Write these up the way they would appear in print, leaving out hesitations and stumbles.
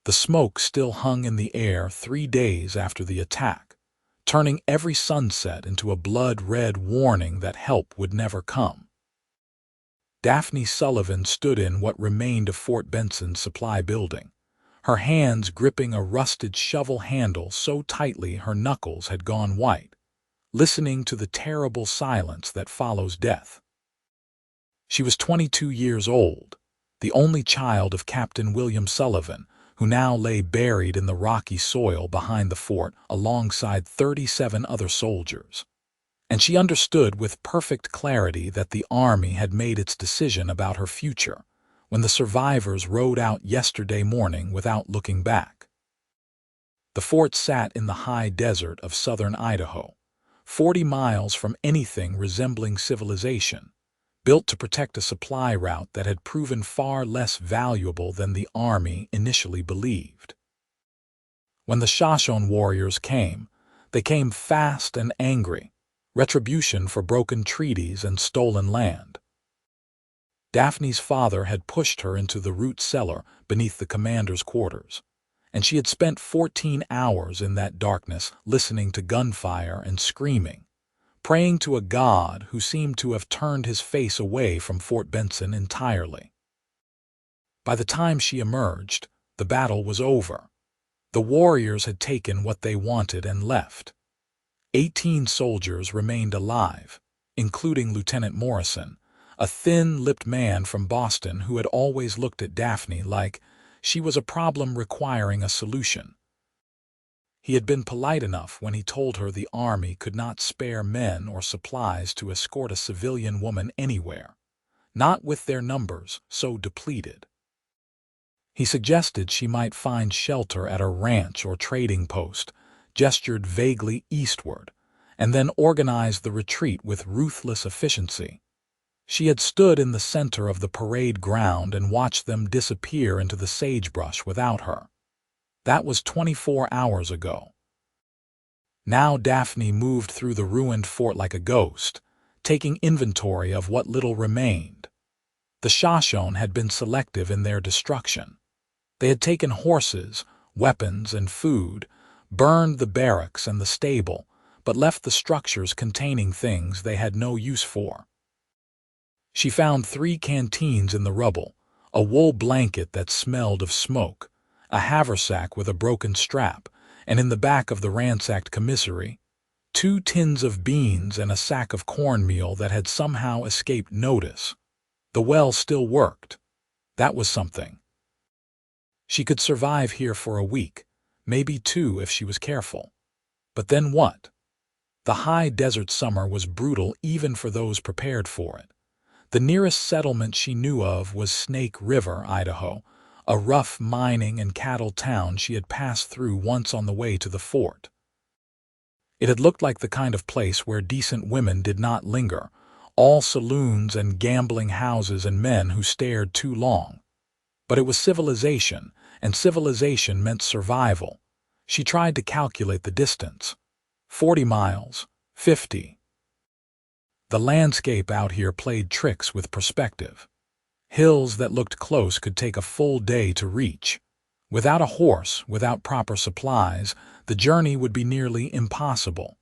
The smoke still hung in the air 3 days after the attack, turning every sunset into a blood-red warning that help would never come. Daphne Sullivan stood in what remained of Fort Benson's supply building, her hands gripping a rusted shovel handle so tightly her knuckles had gone white, listening to the terrible silence that follows death. She was 22 years old, the only child of Captain William Sullivan, who now lay buried in the rocky soil behind the fort alongside 37 other soldiers. And she understood with perfect clarity that the Army had made its decision about her future when the survivors rode out yesterday morning without looking back. The fort sat in the high desert of southern Idaho, 40 miles from anything resembling civilization, built to protect a supply route that had proven far less valuable than the Army initially believed. When the Shoshone warriors came, they came fast and angry, retribution for broken treaties and stolen land. Daphne's father had pushed her into the root cellar beneath the commander's quarters, and she had spent 14 hours in that darkness listening to gunfire and screaming, praying to a God who seemed to have turned his face away from Fort Benson entirely. By the time she emerged, the battle was over. The warriors had taken what they wanted and left. 18 soldiers remained alive, including Lieutenant Morrison, a thin-lipped man from Boston who had always looked at Daphne like she was a problem requiring a solution. He had been polite enough when he told her the Army could not spare men or supplies to escort a civilian woman anywhere, not with their numbers so depleted. He suggested she might find shelter at a ranch or trading post, gestured vaguely eastward, and then organized the retreat with ruthless efficiency. She had stood in the center of the parade ground and watched them disappear into the sagebrush without her. That was 24 hours ago. Now Daphne moved through the ruined fort like a ghost, taking inventory of what little remained. The Shoshone had been selective in their destruction. They had taken horses, weapons, and food, burned the barracks and the stable, but left the structures containing things they had no use for. She found 3 canteens in the rubble, a wool blanket that smelled of smoke, a haversack with a broken strap, and in the back of the ransacked commissary, 2 tins of beans and a sack of cornmeal that had somehow escaped notice. The well still worked. That was something. She could survive here for a week, maybe 2 if she was careful. But then what? The high desert summer was brutal even for those prepared for it. The nearest settlement she knew of was Snake River, Idaho, a rough mining and cattle town she had passed through once on the way to the fort. It had looked like the kind of place where decent women did not linger, all saloons and gambling houses and men who stared too long. But it was civilization, and civilization meant survival. She tried to calculate the distance. 40 miles, 50. The landscape out here played tricks with perspective. Hills that looked close could take a full day to reach. Without a horse, without proper supplies, the journey would be nearly impossible.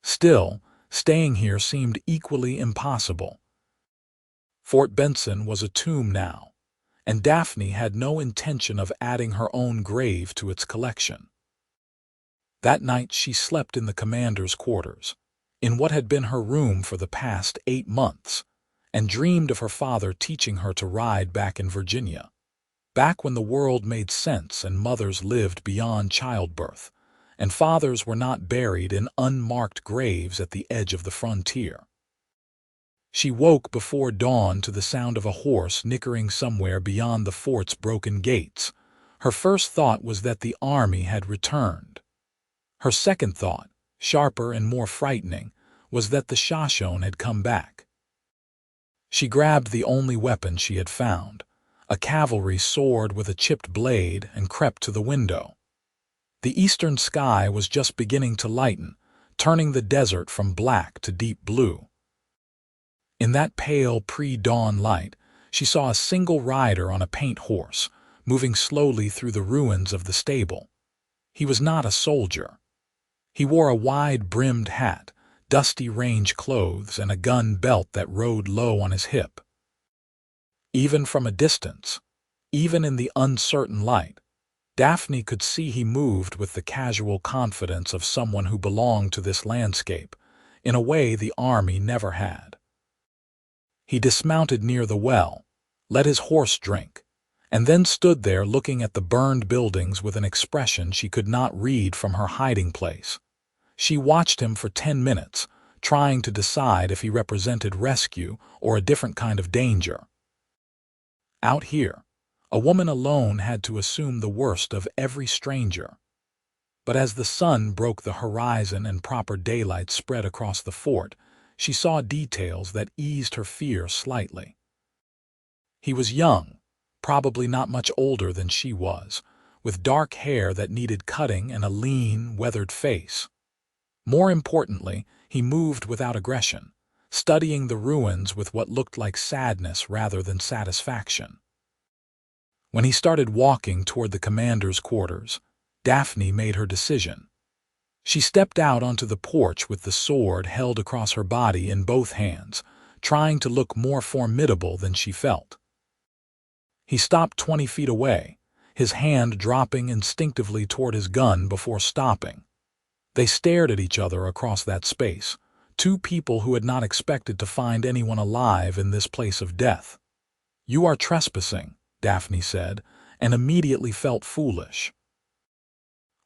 Still, staying here seemed equally impossible. Fort Benson was a tomb now, and Daphne had no intention of adding her own grave to its collection. That night she slept in the commander's quarters, in what had been her room for the past 8 months, and dreamed of her father teaching her to ride back in Virginia, back when the world made sense and mothers lived beyond childbirth, and fathers were not buried in unmarked graves at the edge of the frontier. She woke before dawn to the sound of a horse nickering somewhere beyond the fort's broken gates. Her first thought was that the Army had returned. Her second thought, sharper and more frightening, was that the Shoshone had come back. She grabbed the only weapon she had found, a cavalry sword with a chipped blade, and crept to the window. The eastern sky was just beginning to lighten, turning the desert from black to deep blue. In that pale pre-dawn light, she saw a single rider on a paint horse, moving slowly through the ruins of the stable. He was not a soldier. He wore a wide-brimmed hat, dusty range clothes, and a gun belt that rode low on his hip. Even from a distance, even in the uncertain light, Daphne could see he moved with the casual confidence of someone who belonged to this landscape, in a way the army never had. He dismounted near the well, let his horse drink, and then stood there looking at the burned buildings with an expression she could not read from her hiding place. She watched him for 10 minutes, trying to decide if he represented rescue or a different kind of danger. Out here, a woman alone had to assume the worst of every stranger. But as the sun broke the horizon and proper daylight spread across the fort, she saw details that eased her fear slightly. He was young, probably not much older than she was, with dark hair that needed cutting and a lean, weathered face. More importantly, he moved without aggression, studying the ruins with what looked like sadness rather than satisfaction. When he started walking toward the commander's quarters, Daphne made her decision. She stepped out onto the porch with the sword held across her body in both hands, trying to look more formidable than she felt. He stopped 20 feet away, his hand dropping instinctively toward his gun before stopping. They stared at each other across that space, two people who had not expected to find anyone alive in this place of death. "You are trespassing," Daphne said, and immediately felt foolish.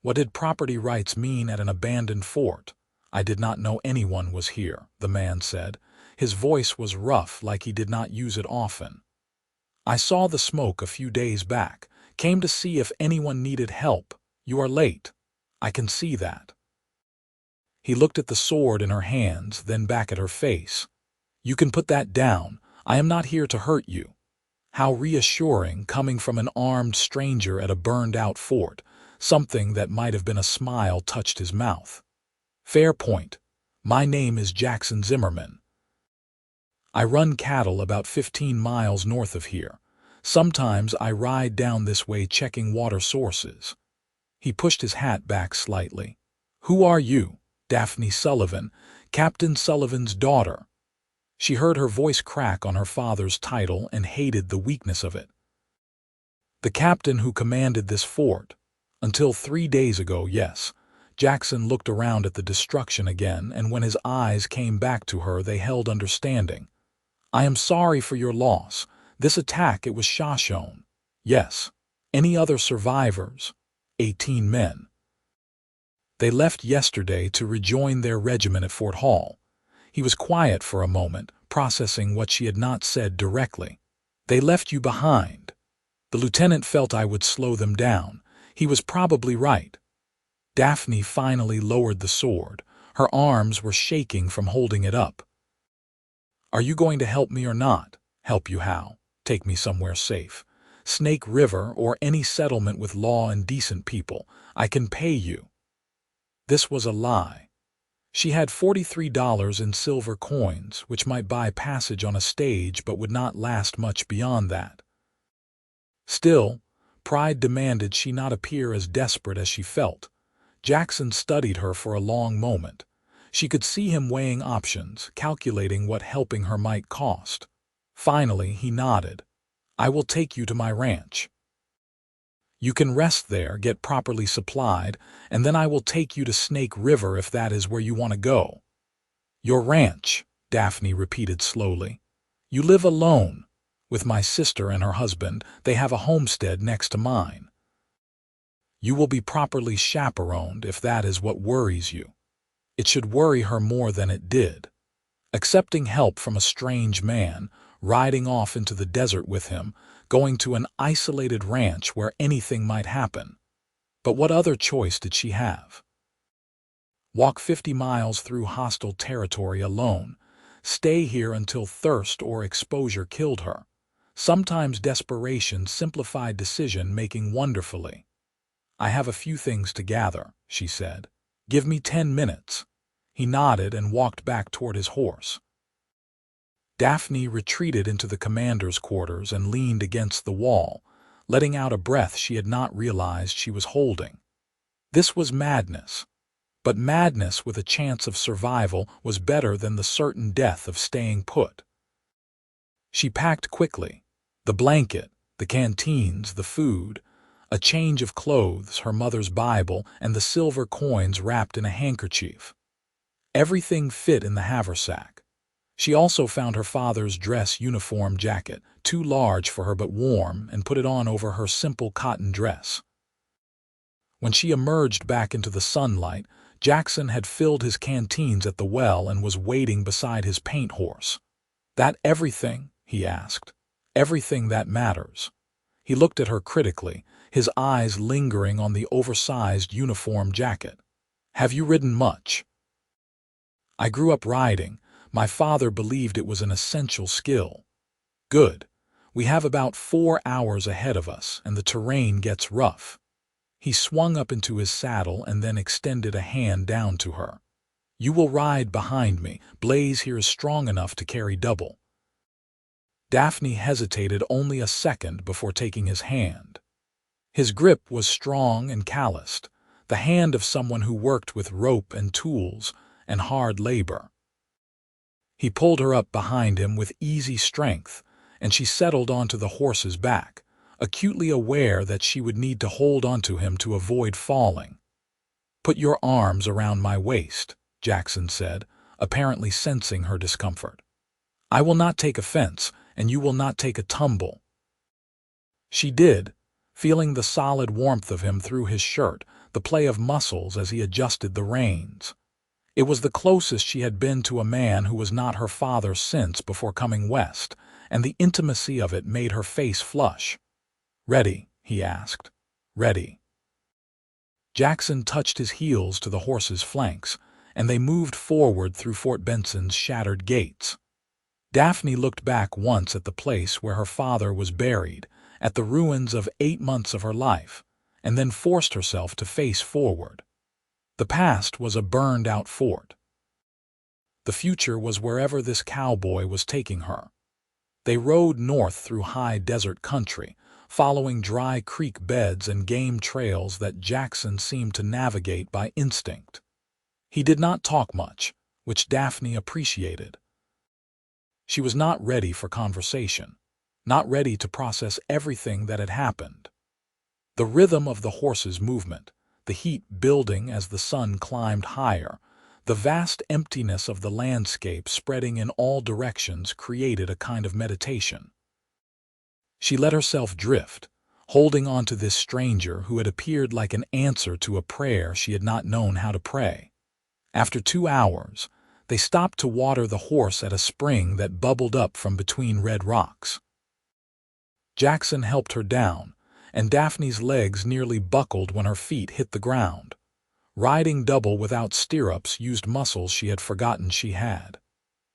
What did property rights mean at an abandoned fort? "I did not know anyone was here," the man said. His voice was rough, like he did not use it often. "I saw the smoke a few days back, came to see if anyone needed help. You are late. I can see that." He looked at the sword in her hands, then back at her face. "You can put that down. I am not here to hurt you." How reassuring, coming from an armed stranger at a burned-out fort. Something that might have been a smile touched his mouth. "Fair point. My name is Jackson Zimmerman. I run cattle about 15 miles north of here. Sometimes I ride down this way checking water sources." He pushed his hat back slightly. "Who are you?" "Daphne Sullivan, Captain Sullivan's daughter." She heard her voice crack on her father's title and hated the weakness of it. "The captain who commanded this fort. Until 3 days ago, yes." Jackson looked around at the destruction again, and when his eyes came back to her, they held understanding. "I am sorry for your loss. This attack, it was Shoshone." "Yes." "Any other survivors?" 18 men. "They left yesterday to rejoin their regiment at Fort Hall." He was quiet for a moment, processing what she had not said directly. "They left you behind." The lieutenant felt I would slow them down. He was probably right. Daphne finally lowered the sword. Her arms were shaking from holding it up. "Are you going to help me or not?" "Help you how?" "Take me somewhere safe. Snake River or any settlement with law and decent people. I can pay you." This was a lie. She had $43 in silver coins, which might buy passage on a stage but would not last much beyond that. Still, pride demanded she not appear as desperate as she felt. Jackson studied her for a long moment. She could see him weighing options, calculating what helping her might cost. Finally, he nodded. "I will take you to my ranch. You can rest there, get properly supplied, and then I will take you to Snake River if that is where you want to go." "Your ranch," Daphne repeated slowly. "You live alone." "With my sister and her husband. They have a homestead next to mine." "You will be properly chaperoned if that is what worries you." It should worry her more than it did. Accepting help from a strange man, riding off into the desert with him, going to an isolated ranch where anything might happen. But what other choice did she have? Walk 50 miles through hostile territory alone. Stay here until thirst or exposure killed her. Sometimes desperation simplified decision-making wonderfully. "I have a few things to gather," she said. "Give me 10 minutes." He nodded and walked back toward his horse. Daphne retreated into the commander's quarters and leaned against the wall, letting out a breath she had not realized she was holding. This was madness. But madness with a chance of survival was better than the certain death of staying put. She packed quickly. The blanket, the canteens, the food, a change of clothes, her mother's Bible, and the silver coins wrapped in a handkerchief. Everything fit in the haversack. She also found her father's dress uniform jacket, too large for her but warm, and put it on over her simple cotton dress. When she emerged back into the sunlight, Jackson had filled his canteens at the well and was waiting beside his paint horse. "That everything?" he asked. "Everything that matters." He looked at her critically, his eyes lingering on the oversized uniform jacket. "Have you ridden much?" "I grew up riding. My father believed it was an essential skill." "Good. We have about 4 hours ahead of us, and the terrain gets rough." He swung up into his saddle and then extended a hand down to her. "You will ride behind me. Blaze here is strong enough to carry double." Daphne hesitated only a second before taking his hand. His grip was strong and calloused, the hand of someone who worked with rope and tools and hard labor. He pulled her up behind him with easy strength, and she settled onto the horse's back, acutely aware that she would need to hold onto him to avoid falling. "Put your arms around my waist," Jackson said, apparently sensing her discomfort. "I will not take offense, and you will not take a tumble." She did, feeling the solid warmth of him through his shirt, the play of muscles as he adjusted the reins. It was the closest she had been to a man who was not her father since before coming west, and the intimacy of it made her face flush. "Ready?" he asked. "Ready." Jackson touched his heels to the horse's flanks, and they moved forward through Fort Benson's shattered gates. Daphne looked back once at the place where her father was buried, at the ruins of 8 months of her life, and then forced herself to face forward. The past was a burned-out fort. The future was wherever this cowboy was taking her. They rode north through high desert country, following dry creek beds and game trails that Jackson seemed to navigate by instinct. He did not talk much, which Daphne appreciated. She was not ready for conversation, not ready to process everything that had happened. The rhythm of the horse's movement, the heat building as the sun climbed higher, the vast emptiness of the landscape spreading in all directions created a kind of meditation. She let herself drift, holding on to this stranger who had appeared like an answer to a prayer she had not known how to pray. After 2 hours, they stopped to water the horse at a spring that bubbled up from between red rocks. Jackson helped her down, and Daphne's legs nearly buckled when her feet hit the ground. Riding double without stirrups used muscles she had forgotten she had.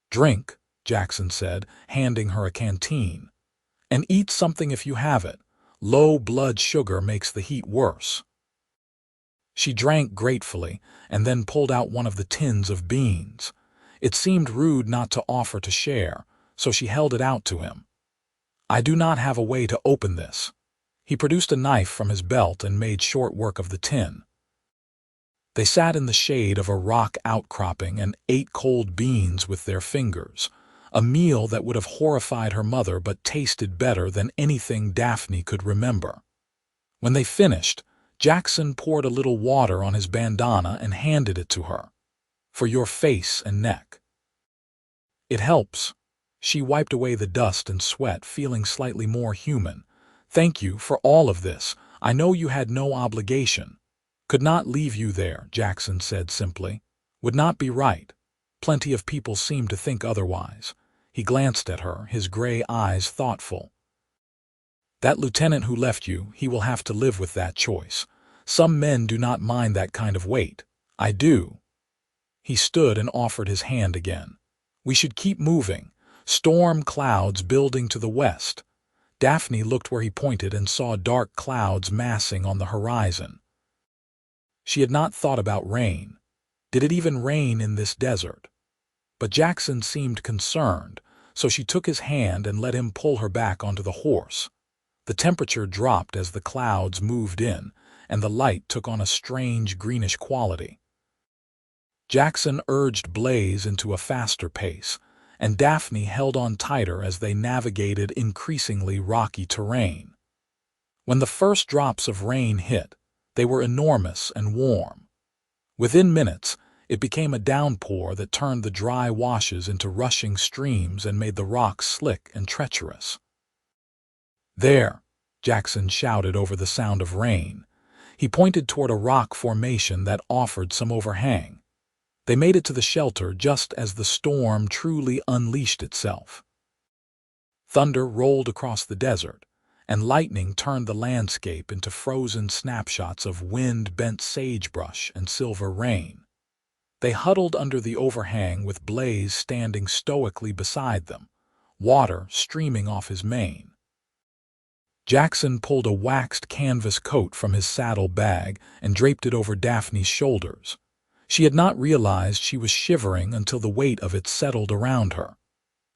"Drink," Jackson said, handing her a canteen. "And eat something if you have it. Low blood sugar makes the heat worse." She drank gratefully and then pulled out one of the tins of beans. It seemed rude not to offer to share, so she held it out to him. "I do not have a way to open this." He produced a knife from his belt and made short work of the tin. They sat in the shade of a rock outcropping and ate cold beans with their fingers, a meal that would have horrified her mother but tasted better than anything Daphne could remember. When they finished, Jackson poured a little water on his bandana and handed it to her. "For your face and neck." "It helps." She wiped away the dust and sweat, feeling slightly more human. "Thank you for all of this. I know you had no obligation." "Could not leave you there," Jackson said simply. "Would not be right. Plenty of people seem to think otherwise." He glanced at her, his gray eyes thoughtful. "That lieutenant who left you, he will have to live with that choice. Some men do not mind that kind of weight. I do." He stood and offered his hand again. "We should keep moving. Storm clouds building to the west." Daphne looked where he pointed and saw dark clouds massing on the horizon. She had not thought about rain. Did it even rain in this desert? But Jackson seemed concerned, so she took his hand and let him pull her back onto the horse. The temperature dropped as the clouds moved in, and the light took on a strange greenish quality. Jackson urged Blaze into a faster pace, and Daphne held on tighter as they navigated increasingly rocky terrain. When the first drops of rain hit, they were enormous and warm. Within minutes, it became a downpour that turned the dry washes into rushing streams and made the rocks slick and treacherous. "There!" Jackson shouted over the sound of rain. He pointed toward a rock formation that offered some overhang. They made it to the shelter just as the storm truly unleashed itself. Thunder rolled across the desert, and lightning turned the landscape into frozen snapshots of wind-bent sagebrush and silver rain. They huddled under the overhang with Blaze standing stoically beside them, water streaming off his mane. Jackson pulled a waxed canvas coat from his saddle bag and draped it over Daphne's shoulders. She had not realized she was shivering until the weight of it settled around her.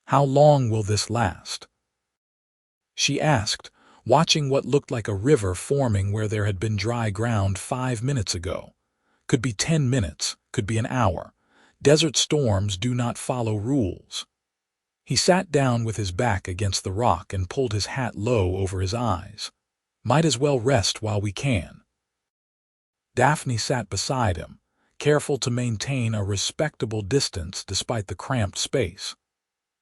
"How long will this last?" she asked, watching what looked like a river forming where there had been dry ground 5 minutes ago. Could be 10 minutes, could be an hour. Desert storms do not follow rules. He sat down with his back against the rock and pulled his hat low over his eyes. "Might as well rest while we can." Daphne sat beside him, careful to maintain a respectable distance despite the cramped space.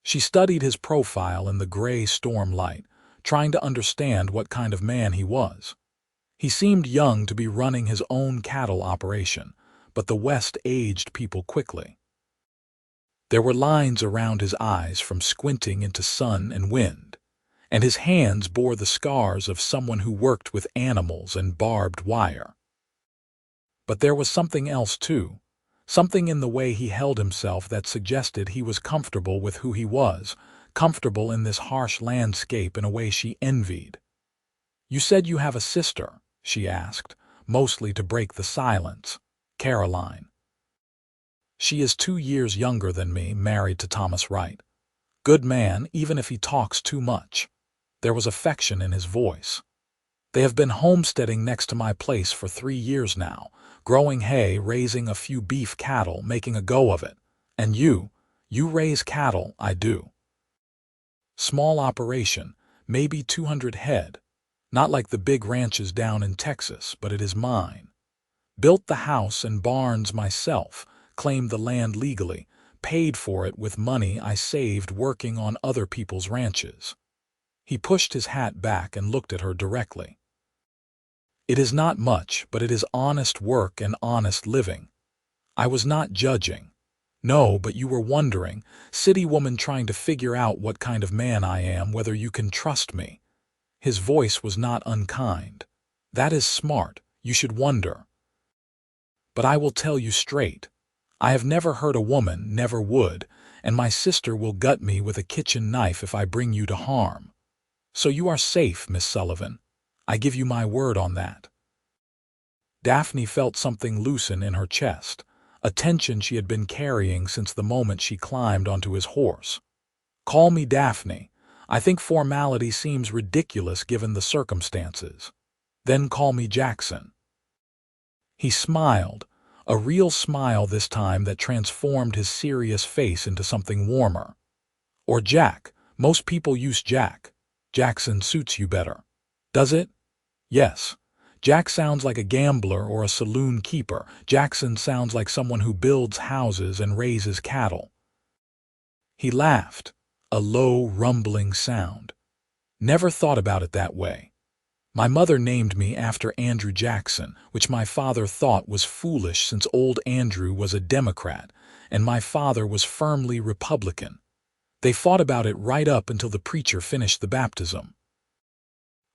She studied his profile in the gray storm light, trying to understand what kind of man he was. He seemed young to be running his own cattle operation, but the West aged people quickly. There were lines around his eyes from squinting into sun and wind, and his hands bore the scars of someone who worked with animals and barbed wire. But there was something else too, something in the way he held himself that suggested he was comfortable with who he was, comfortable in this harsh landscape in a way she envied. "You said you have a sister," she asked, mostly to break the silence. "Caroline." "She is 2 years younger than me, married to Thomas Wright. Good man, even if he talks too much." There was affection in his voice. "They have been homesteading next to my place for 3 years now, growing hay, raising a few beef cattle, making a go of it. And you raise cattle?" "I do." "Small operation, maybe 200 head. Not like the big ranches down in Texas, but it is mine. Built the house and barns myself, claimed the land legally, paid for it with money I saved working on other people's ranches." He pushed his hat back and looked at her directly. "It is not much, but it is honest work and honest living. I was not judging. No, but you were wondering, city woman trying to figure out what kind of man I am, whether you can trust me." His voice was not unkind. "That is smart. You should wonder. But I will tell you straight. I have never hurt a woman, never would, and my sister will gut me with a kitchen knife if I bring you to harm. So you are safe, Miss Sullivan. I give you my word on that." Daphne felt something loosen in her chest, a tension she had been carrying since the moment she climbed onto his horse. "Call me Daphne. I think formality seems ridiculous given the circumstances. Then call me Jackson." He smiled, a real smile this time that transformed his serious face into something warmer. "Or Jack. Most people use Jack. Jackson suits you better." "Does it?" "Yes. Jack sounds like a gambler or a saloon keeper. Jackson sounds like someone who builds houses and raises cattle." He laughed, a low, rumbling sound. "Never thought about it that way. My mother named me after Andrew Jackson, which my father thought was foolish since old Andrew was a Democrat and my father was firmly Republican. They fought about it right up until the preacher finished the baptism."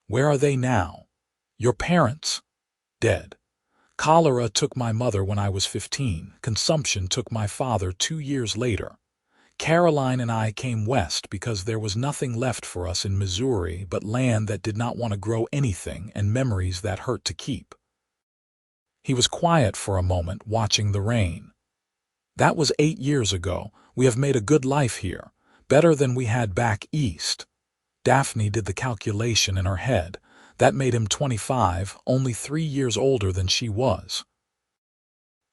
"Where are they now?" "Your parents?" "Dead. Cholera took my mother when I was 15. Consumption took my father 2 years later. Caroline and I came west because there was nothing left for us in Missouri but land that did not want to grow anything and memories that hurt to keep." He was quiet for a moment, watching the rain. "That was 8 years ago. We have made a good life here, better than we had back east. Daphne did the calculation in her head. That made him 25, only 3 years older than she was.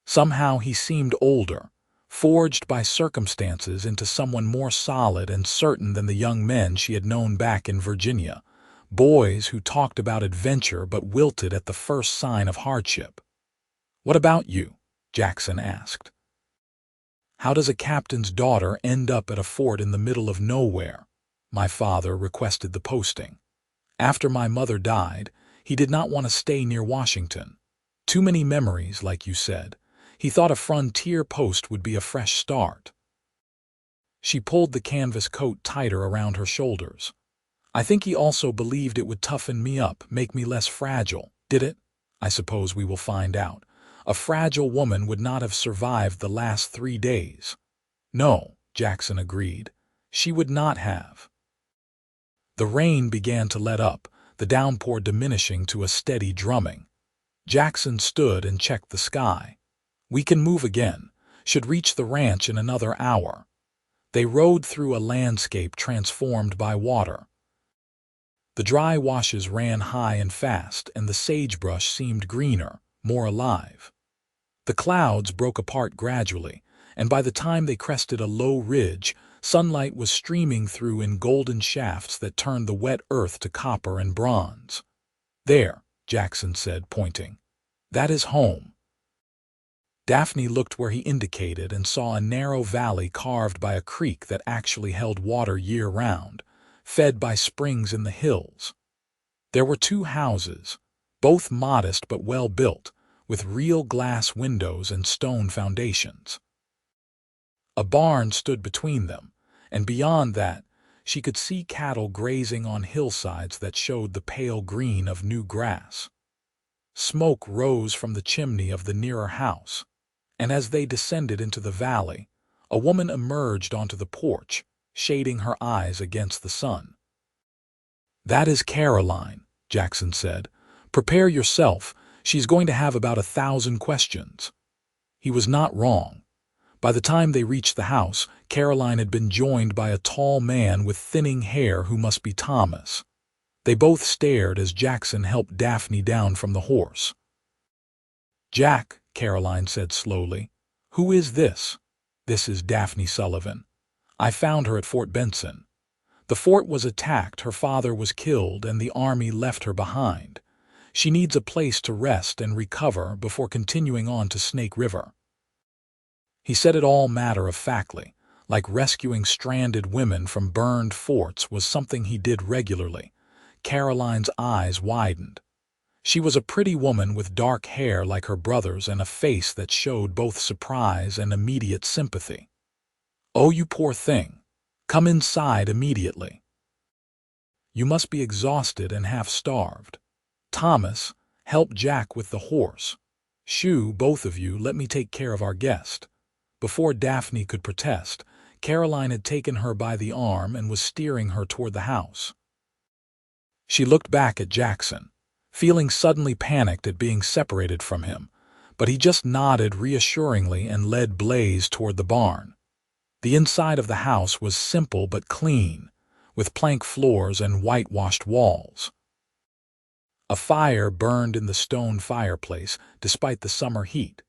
Somehow he seemed older, forged by circumstances into someone more solid and certain than the young men she had known back in Virginia, boys who talked about adventure but wilted at the first sign of hardship. "What about you?" Jackson asked. "How does a captain's daughter end up at a fort in the middle of nowhere?" My father requested the posting. After my mother died, he did not want to stay near Washington. Too many memories, like you said. He thought a frontier post would be a fresh start. She pulled the canvas coat tighter around her shoulders. "I think he also believed it would toughen me up, make me less fragile. Did it? I suppose we will find out. A fragile woman would not have survived the last 3 days." "No," Jackson agreed. "She would not have." The rain began to let up, the downpour diminishing to a steady drumming. Jackson stood and checked the sky. "We can move again. Should reach the ranch in another hour." They rode through a landscape transformed by water. The dry washes ran high and fast, and the sagebrush seemed greener, more alive. The clouds broke apart gradually, and by the time they crested a low ridge, sunlight was streaming through in golden shafts that turned the wet earth to copper and bronze. "There," Jackson said, pointing. "That is home." Daphne looked where he indicated and saw a narrow valley carved by a creek that actually held water year-round, fed by springs in the hills. There were 2 houses, both modest but well-built, with real glass windows and stone foundations. A barn stood between them, and beyond that, she could see cattle grazing on hillsides that showed the pale green of new grass. Smoke rose from the chimney of the nearer house, and as they descended into the valley, a woman emerged onto the porch, shading her eyes against the sun. "That is Caroline," Jackson said. "Prepare yourself. She's going to have about 1,000 questions." He was not wrong. By the time they reached the house, Caroline had been joined by a tall man with thinning hair who must be Thomas. They both stared as Jackson helped Daphne down from the horse. "Jack," Caroline said slowly, "who is this?" "This is Daphne Sullivan. I found her at Fort Benson. The fort was attacked, her father was killed, and the army left her behind. She needs a place to rest and recover before continuing on to Snake River." He said it all matter-of-factly, like rescuing stranded women from burned forts was something he did regularly. Caroline's eyes widened. She was a pretty woman with dark hair like her brother's and a face that showed both surprise and immediate sympathy. "Oh, you poor thing. Come inside immediately. You must be exhausted and half-starved. Thomas, help Jack with the horse. Shoo, both of you, let me take care of our guest." Before Daphne could protest, Caroline had taken her by the arm and was steering her toward the house. She looked back at Jackson, feeling suddenly panicked at being separated from him, but he just nodded reassuringly and led Blaze toward the barn. The inside of the house was simple but clean, with plank floors and whitewashed walls. A fire burned in the stone fireplace despite the summer heat,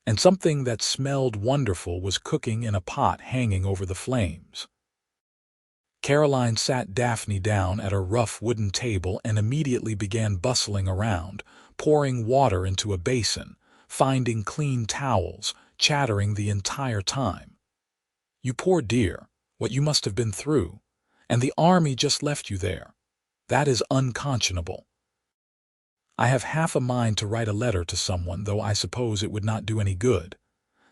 and something that smelled wonderful was cooking in a pot hanging over the flames. Caroline sat Daphne down at a rough wooden table and immediately began bustling around, pouring water into a basin, finding clean towels, chattering the entire time. "You poor dear, what you must have been through. And the army just left you there. That is unconscionable. I have half a mind to write a letter to someone, though I suppose it would not do any good.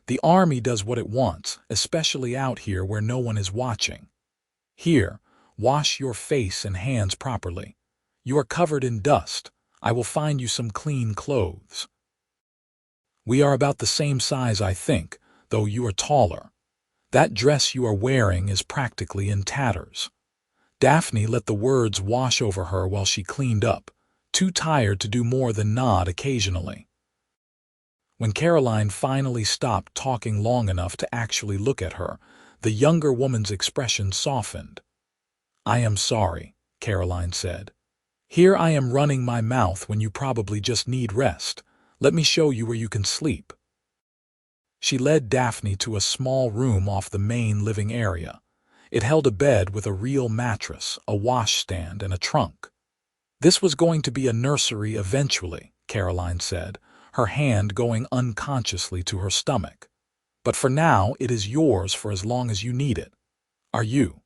The army does what it wants, especially out here where no one is watching. Here, wash your face and hands properly. You are covered in dust. I will find you some clean clothes. We are about the same size, I think, though you are taller. That dress you are wearing is practically in tatters." Daphne let the words wash over her while she cleaned up, too tired to do more than nod occasionally. When Caroline finally stopped talking long enough to actually look at her, the younger woman's expression softened. "I am sorry," Caroline said. "Here I am running my mouth when you probably just need rest. Let me show you where you can sleep." She led Daphne to a small room off the main living area. It held a bed with a real mattress, a washstand, and a trunk. "This was going to be a nursery eventually," Caroline said, her hand going unconsciously to her stomach. "But for now, it is yours for as long as you need it. Are you?"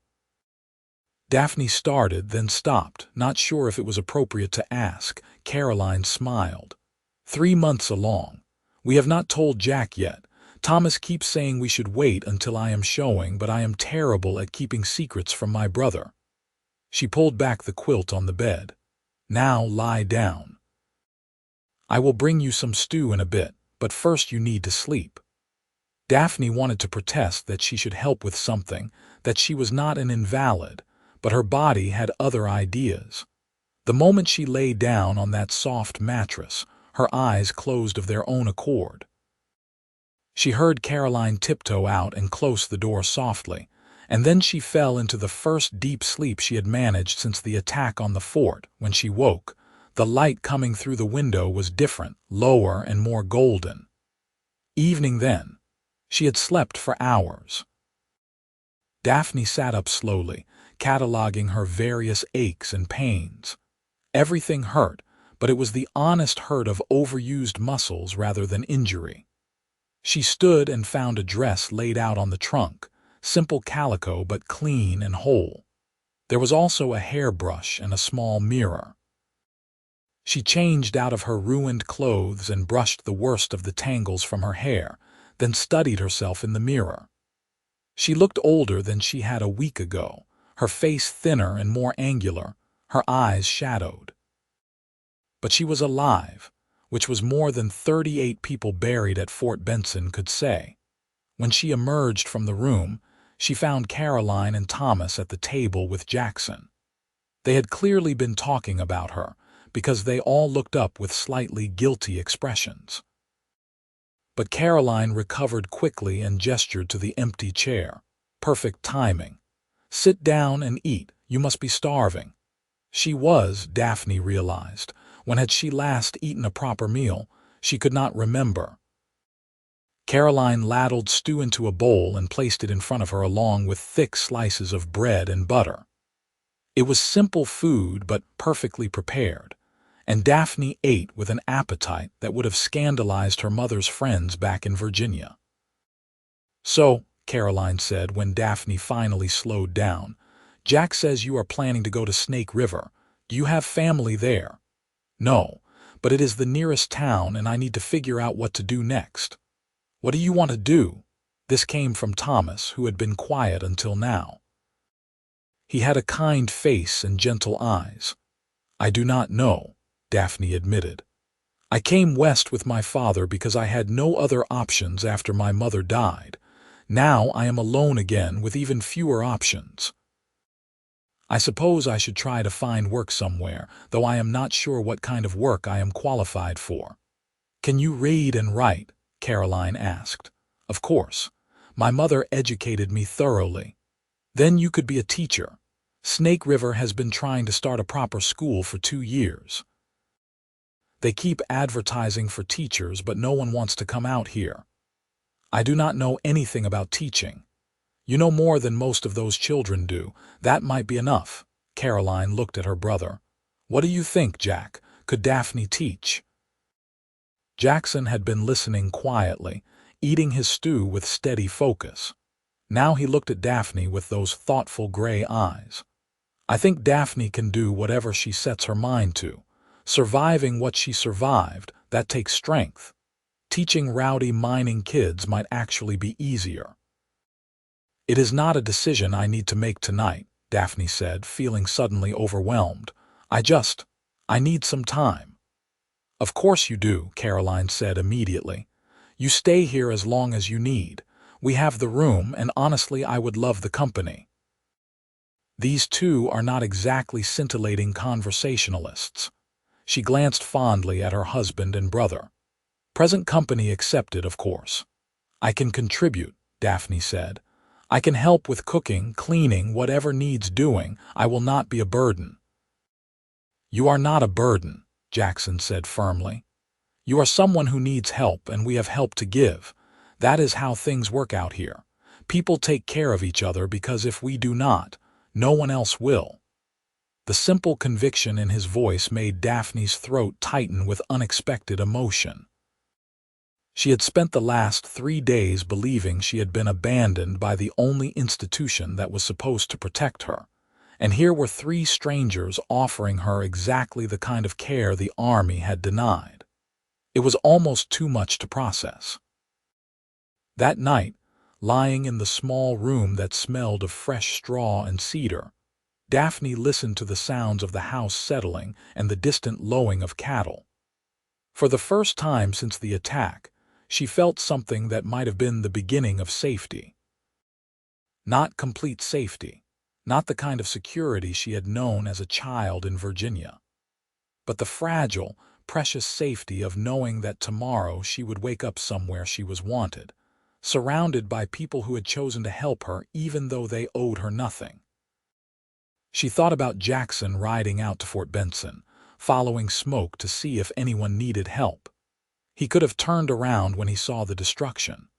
Daphne started, then stopped, not sure if it was appropriate to ask. Caroline smiled. "3 months along. We have not told Jack yet. Thomas keeps saying we should wait until I am showing, but I am terrible at keeping secrets from my brother." She pulled back the quilt on the bed. "Now lie down. I will bring you some stew in a bit, but first you need to sleep." Daphne wanted to protest that she should help with something, that she was not an invalid, but her body had other ideas. The moment she lay down on that soft mattress, her eyes closed of their own accord. She heard Caroline tiptoe out and close the door softly, and then she fell into the first deep sleep she had managed since the attack on the fort. When she woke, the light coming through the window was different, lower and more golden. Evening then. She had slept for hours. Daphne sat up slowly, cataloging her various aches and pains. Everything hurt, but it was the honest hurt of overused muscles rather than injury. She stood and found a dress laid out on the trunk, simple calico but clean and whole. There was also a hairbrush and a small mirror. She changed out of her ruined clothes and brushed the worst of the tangles from her hair, then studied herself in the mirror. She looked older than she had a week ago, her face thinner and more angular, her eyes shadowed. But she was alive, which was more than 38 people buried at Fort Benson could say. When she emerged from the room, she found Caroline and Thomas at the table with Jackson. They had clearly been talking about her, because they all looked up with slightly guilty expressions. But Caroline recovered quickly and gestured to the empty chair. Perfect timing. "Sit down and eat, you must be starving." She was, Daphne realized. When had she last eaten a proper meal? She could not remember. Caroline ladled stew into a bowl and placed it in front of her along with thick slices of bread and butter. It was simple food but perfectly prepared, and Daphne ate with an appetite that would have scandalized her mother's friends back in Virginia. "So," Caroline said when Daphne finally slowed down, "Jack says you are planning to go to Snake River. Do you have family there?" "No, but it is the nearest town and I need to figure out what to do next." "What do you want to do?" This came from Thomas, who had been quiet until now. He had a kind face and gentle eyes. "I do not know," Daphne admitted. "I came west with my father because I had no other options after my mother died. Now I am alone again with even fewer options. I suppose I should try to find work somewhere, though I am not sure what kind of work I am qualified for." "Can you read and write?" Caroline asked. "Of course. My mother educated me thoroughly." "Then you could be a teacher. Snake River has been trying to start a proper school for 2 years. They keep advertising for teachers, but no one wants to come out here." "I do not know anything about teaching." "You know more than most of those children do. That might be enough." Caroline looked at her brother. "What do you think, Jack? Could Daphne teach?" Jackson had been listening quietly, eating his stew with steady focus. Now he looked at Daphne with those thoughtful gray eyes. "I think Daphne can do whatever she sets her mind to. Surviving what she survived, that takes strength. Teaching rowdy mining kids might actually be easier." "It is not a decision I need to make tonight," Daphne said, feeling suddenly overwhelmed. I need some time." "Of course you do," Caroline said immediately. "You stay here as long as you need. We have the room, and honestly I would love the company." These two are not exactly scintillating conversationalists. She glanced fondly at her husband and brother. "Present company accepted, of course." "I can contribute," Daphne said. "I can help with cooking, cleaning, whatever needs doing. I will not be a burden. "You are not a burden," Jackson said firmly. "You are someone who needs help, and we have help to give. That is how things work out here. People take care of each other because if we do not, no one else will." The simple conviction in his voice made Daphne's throat tighten with unexpected emotion. She had spent the last 3 days believing she had been abandoned by the only institution that was supposed to protect her, and here were 3 strangers offering her exactly the kind of care the army had denied. It was almost too much to process. That night, lying in the small room that smelled of fresh straw and cedar, Daphne listened to the sounds of the house settling and the distant lowing of cattle. For the first time since the attack, she felt something that might have been the beginning of safety. Not complete safety, not the kind of security she had known as a child in Virginia, but the fragile, precious safety of knowing that tomorrow she would wake up somewhere she was wanted, surrounded by people who had chosen to help her even though they owed her nothing. She thought about Jackson riding out to Fort Benson, following smoke to see if anyone needed help. He could have turned around when he saw the destruction.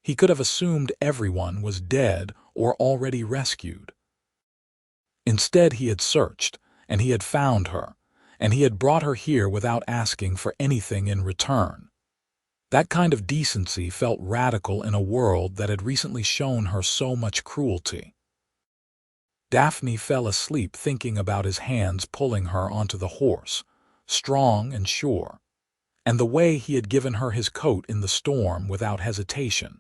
He could have assumed everyone was dead or already rescued. Instead, he had searched, and he had found her, and he had brought her here without asking for anything in return. That kind of decency felt radical in a world that had recently shown her so much cruelty. Daphne fell asleep thinking about his hands pulling her onto the horse, strong and sure, and the way he had given her his coat in the storm without hesitation,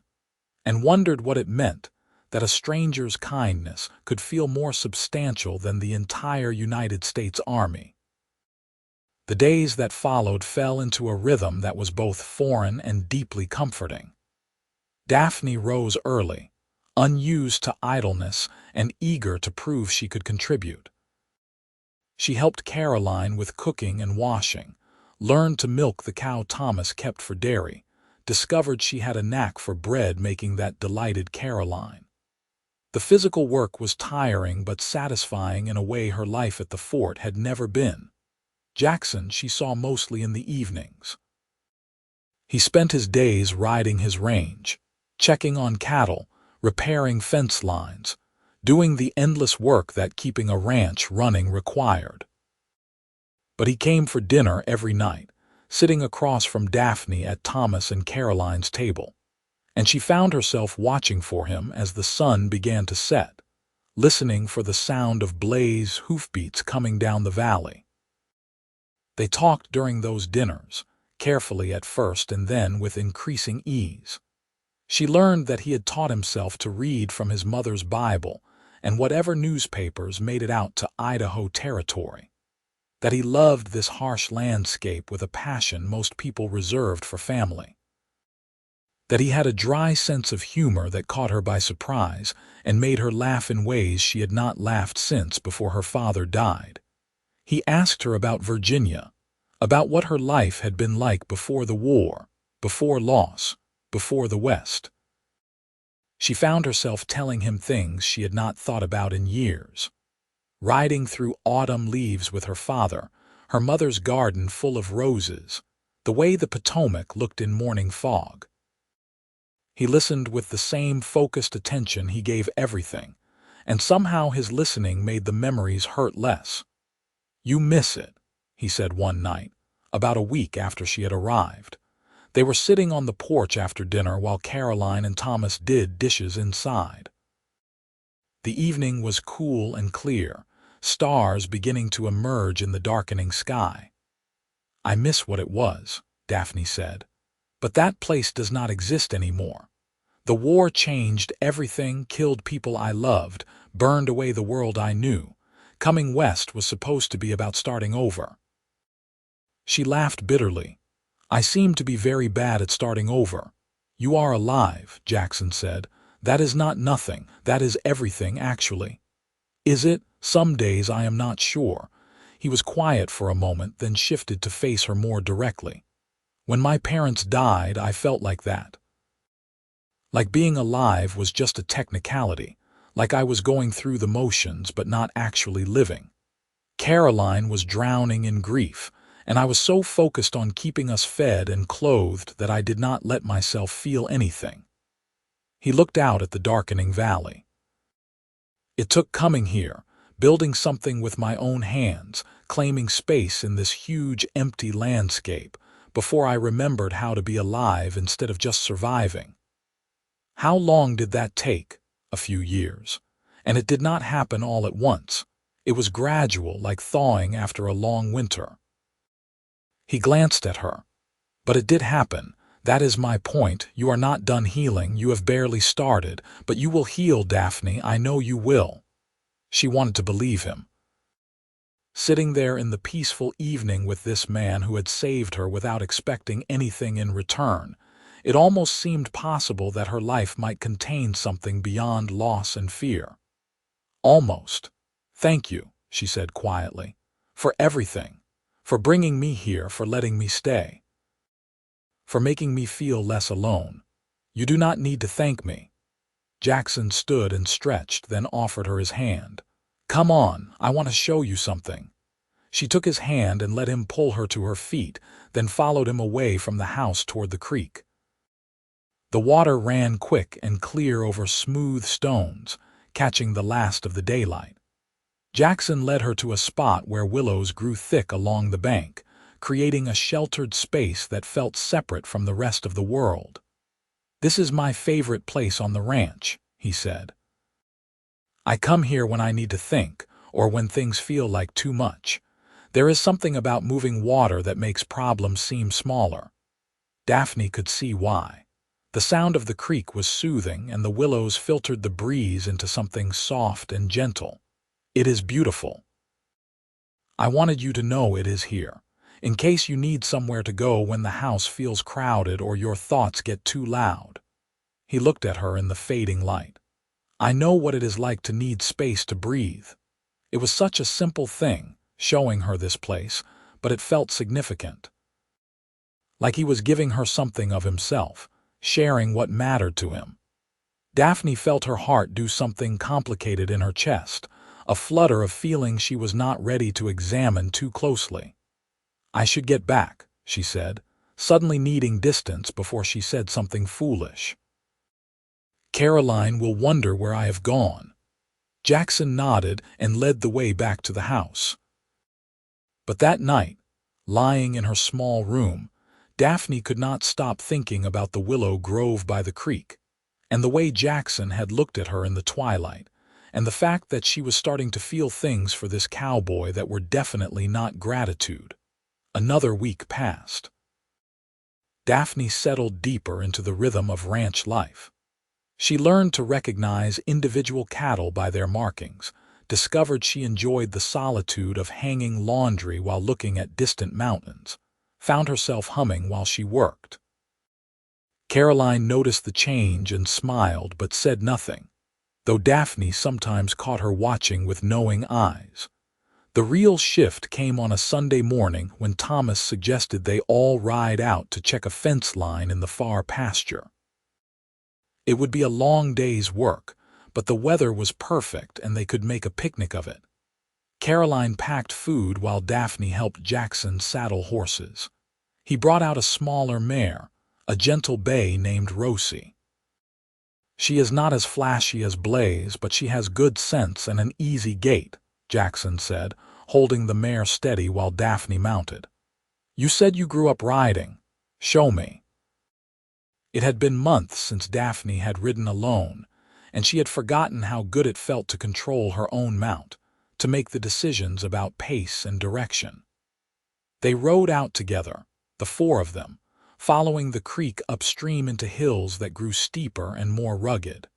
and wondered what it meant that a stranger's kindness could feel more substantial than the entire United States Army. The days that followed fell into a rhythm that was both foreign and deeply comforting. Daphne rose early, unused to idleness and eager to prove she could contribute. She helped Caroline with cooking and washing, learned to milk the cow Thomas kept for dairy, discovered she had a knack for bread making that delighted Caroline. The physical work was tiring but satisfying in a way her life at the fort had never been. Jackson she saw mostly in the evenings. He spent his days riding his range, checking on cattle, repairing fence lines, doing the endless work that keeping a ranch running required. But he came for dinner every night, sitting across from Daphne at Thomas and Caroline's table, and she found herself watching for him as the sun began to set, listening for the sound of Blaze's hoofbeats coming down the valley. They talked during those dinners, carefully at first and then with increasing ease. She learned that he had taught himself to read from his mother's Bible and whatever newspapers made it out to Idaho Territory, that he loved this harsh landscape with a passion most people reserved for family, that he had a dry sense of humor that caught her by surprise and made her laugh in ways she had not laughed since before her father died. He asked her about Virginia, about what her life had been like before the war, before loss, before the West. She found herself telling him things she had not thought about in years. Riding through autumn leaves with her father, her mother's garden full of roses, the way the Potomac looked in morning fog. He listened with the same focused attention he gave everything, and somehow his listening made the memories hurt less. "You miss it," he said one night, about a week after she had arrived. They were sitting on the porch after dinner while Caroline and Thomas did dishes inside. The evening was cool and clear, stars beginning to emerge in the darkening sky. "I miss what it was," Daphne said. "But that place does not exist anymore. The war changed everything, killed people I loved, burned away the world I knew. Coming west was supposed to be about starting over." She laughed bitterly. "I seem to be very bad at starting over." "You are alive," Jackson said. "That is not nothing, that is everything, actually." "Is it? Some days I am not sure." He was quiet for a moment, then shifted to face her more directly. "When my parents died, I felt like that. Like being alive was just a technicality, like I was going through the motions but not actually living. Caroline was drowning in grief, and I was so focused on keeping us fed and clothed that I did not let myself feel anything. He looked out at the darkening valley. It took coming here, building something with my own hands, claiming space in this huge empty landscape, before I remembered how to be alive instead of just surviving. How long did that take? A few years. And it did not happen all at once. It was gradual, like thawing after a long winter. He glanced at her. But it did happen. That is my point. You are not done healing. You have barely started. But you will heal, Daphne. I know you will. She wanted to believe him. Sitting there in the peaceful evening with this man who had saved her without expecting anything in return, it almost seemed possible that her life might contain something beyond loss and fear. Almost. Thank you, she said quietly, for everything, for bringing me here, for letting me stay, for making me feel less alone. You do not need to thank me. Jackson stood and stretched, then offered her his hand. Come on, I want to show you something. She took his hand and let him pull her to her feet, then followed him away from the house toward the creek. The water ran quick and clear over smooth stones, catching the last of the daylight. Jackson led her to a spot where willows grew thick along the bank, creating a sheltered space that felt separate from the rest of the world. This is my favorite place on the ranch, he said. I come here when I need to think, or when things feel like too much. There is something about moving water that makes problems seem smaller. Daphne could see why. The sound of the creek was soothing, and the willows filtered the breeze into something soft and gentle. It is beautiful. I wanted you to know it is here, in case you need somewhere to go when the house feels crowded or your thoughts get too loud. He looked at her in the fading light. I know what it is like to need space to breathe. It was such a simple thing, showing her this place, but it felt significant. Like he was giving her something of himself, sharing what mattered to him. Daphne felt her heart do something complicated in her chest, a flutter of feeling she was not ready to examine too closely. I should get back, she said, suddenly needing distance before she said something foolish. Caroline will wonder where I have gone. Jackson nodded and led the way back to the house. But that night, lying in her small room, Daphne could not stop thinking about the willow grove by the creek, and the way Jackson had looked at her in the twilight, and the fact that she was starting to feel things for this cowboy that were definitely not gratitude. Another week passed. Daphne settled deeper into the rhythm of ranch life. She learned to recognize individual cattle by their markings, discovered she enjoyed the solitude of hanging laundry while looking at distant mountains, found herself humming while she worked. Caroline noticed the change and smiled but said nothing, though Daphne sometimes caught her watching with knowing eyes. The real shift came on a Sunday morning when Thomas suggested they all ride out to check a fence line in the far pasture. It would be a long day's work, but the weather was perfect and they could make a picnic of it. Caroline packed food while Daphne helped Jackson saddle horses. He brought out a smaller mare, a gentle bay named Rosie. She is not as flashy as Blaze, but she has good sense and an easy gait, Jackson said, holding the mare steady while Daphne mounted. You said you grew up riding. Show me. It had been months since Daphne had ridden alone, and she had forgotten how good it felt to control her own mount, to make the decisions about pace and direction. They rode out together, the four of them, following the creek upstream into hills that grew steeper and more rugged.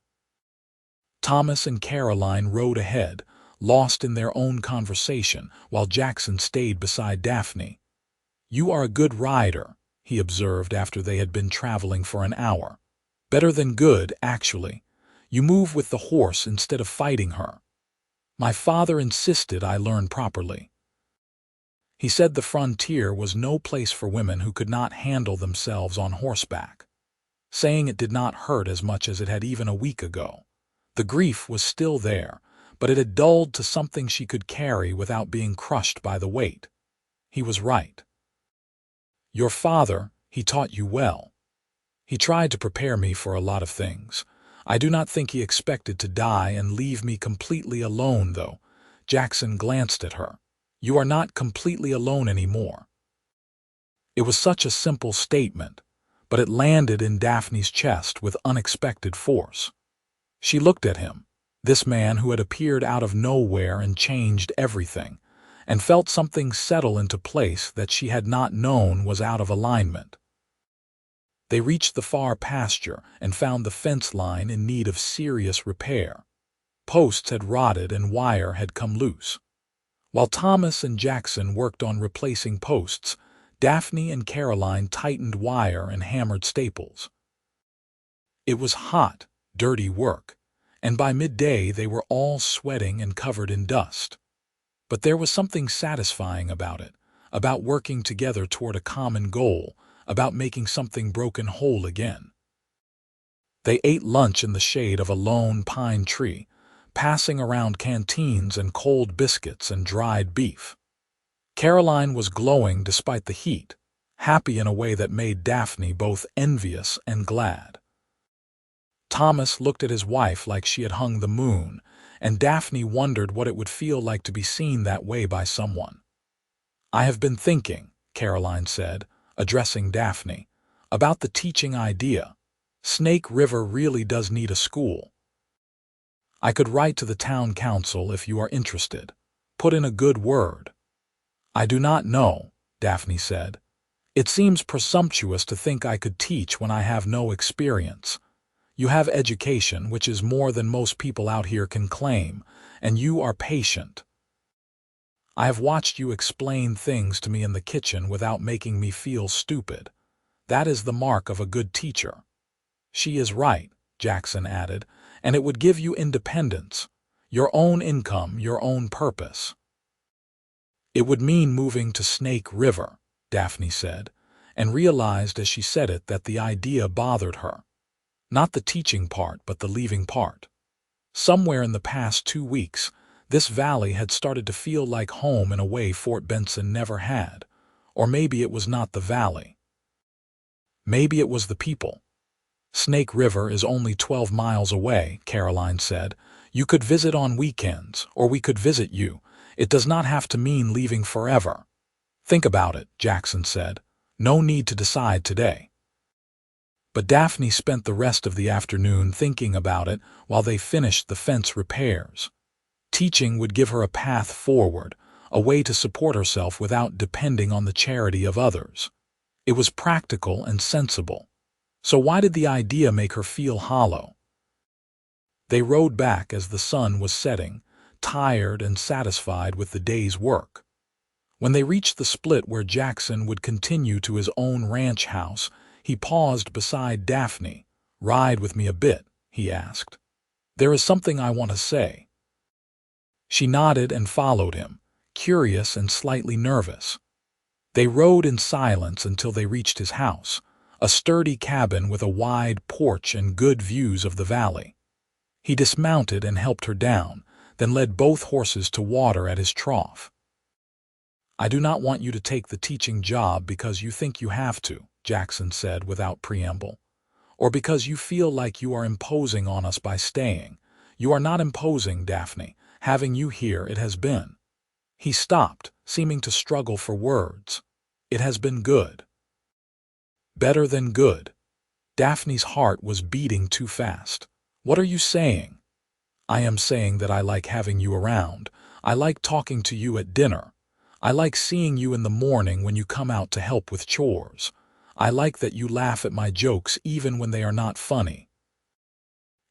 Thomas and Caroline rode ahead, lost in their own conversation, while Jackson stayed beside Daphne. You are a good rider, he observed after they had been traveling for an hour. Better than good, actually. You move with the horse instead of fighting her. My father insisted I learn properly. He said the frontier was no place for women who could not handle themselves on horseback, saying it did not hurt as much as it had even a week ago. The grief was still there, but it had dulled to something she could carry without being crushed by the weight. He was right. Your father, he taught you well. He tried to prepare me for a lot of things. I do not think he expected to die and leave me completely alone, though. Jackson glanced at her. You are not completely alone anymore. It was such a simple statement, but it landed in Daphne's chest with unexpected force. She looked at him, this man who had appeared out of nowhere and changed everything, and felt something settle into place that she had not known was out of alignment. They reached the far pasture and found the fence line in need of serious repair. Posts had rotted and wire had come loose. While Thomas and Jackson worked on replacing posts, Daphne and Caroline tightened wire and hammered staples. It was hot, dirty work, and by midday they were all sweating and covered in dust. But there was something satisfying about it, about working together toward a common goal, about making something broken whole again. They ate lunch in the shade of a lone pine tree, passing around canteens and cold biscuits and dried beef. Caroline was glowing despite the heat, happy in a way that made Daphne both envious and glad. Thomas looked at his wife like she had hung the moon, and Daphne wondered what it would feel like to be seen that way by someone. I have been thinking, Caroline said, addressing Daphne, about the teaching idea. Snake River really does need a school. I could write to the town council if you are interested. Put in a good word. I do not know, Daphne said. It seems presumptuous to think I could teach when I have no experience. You have education, which is more than most people out here can claim, and you are patient. I have watched you explain things to me in the kitchen without making me feel stupid. That is the mark of a good teacher. She is right, Jackson added, and it would give you independence, your own income, your own purpose. It would mean moving to Snake River, Daphne said, and realized as she said it that the idea bothered her. Not the teaching part, but the leaving part. Somewhere in the past 2 weeks, this valley had started to feel like home in a way Fort Benson never had. Or maybe it was not the valley. Maybe it was the people. Snake River is only 12 miles away, Caroline said. You could visit on weekends, or we could visit you. It does not have to mean leaving forever. Think about it, Jackson said. No need to decide today. But Daphne spent the rest of the afternoon thinking about it while they finished the fence repairs. Teaching would give her a path forward, a way to support herself without depending on the charity of others. It was practical and sensible. So why did the idea make her feel hollow? They rode back as the sun was setting, tired and satisfied with the day's work. When they reached the split where Jackson would continue to his own ranch house, he paused beside Daphne. Ride with me a bit, he asked. There is something I want to say. She nodded and followed him, curious and slightly nervous. They rode in silence until they reached his house, a sturdy cabin with a wide porch and good views of the valley. He dismounted and helped her down, then led both horses to water at his trough. I do not want you to take the teaching job because you think you have to, Jackson said without preamble, or because you feel like you are imposing on us by staying. You are not imposing, Daphne. Having you here, it has been. He stopped, seeming to struggle for words. It has been good. Better than good. Daphne's heart was beating too fast. What are you saying? I am saying that I like having you around. I like talking to you at dinner. I like seeing you in the morning when you come out to help with chores. I like that you laugh at my jokes even when they are not funny.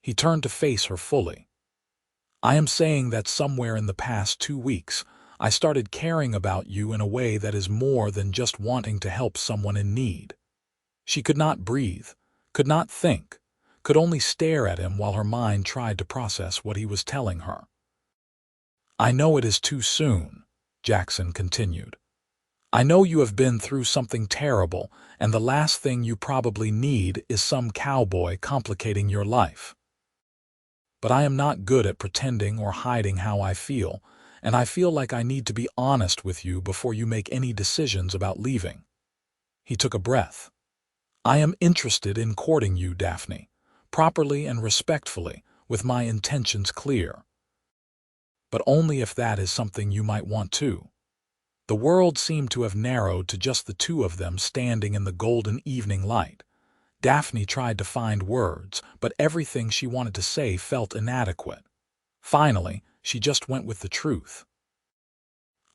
He turned to face her fully. I am saying that somewhere in the past 2 weeks, I started caring about you in a way that is more than just wanting to help someone in need. She could not breathe, could not think, could only stare at him while her mind tried to process what he was telling her. I know it is too soon, Jackson continued. I know you have been through something terrible, and the last thing you probably need is some cowboy complicating your life. but I am not good at pretending or hiding how I feel, and I feel like I need to be honest with you before you make any decisions about leaving." He took a breath. "I am interested in courting you, Daphne, properly and respectfully, with my intentions clear. But only if that is something you might want too." The world seemed to have narrowed to just the two of them standing in the golden evening light. Daphne tried to find words, but everything she wanted to say felt inadequate. Finally, she just went with the truth.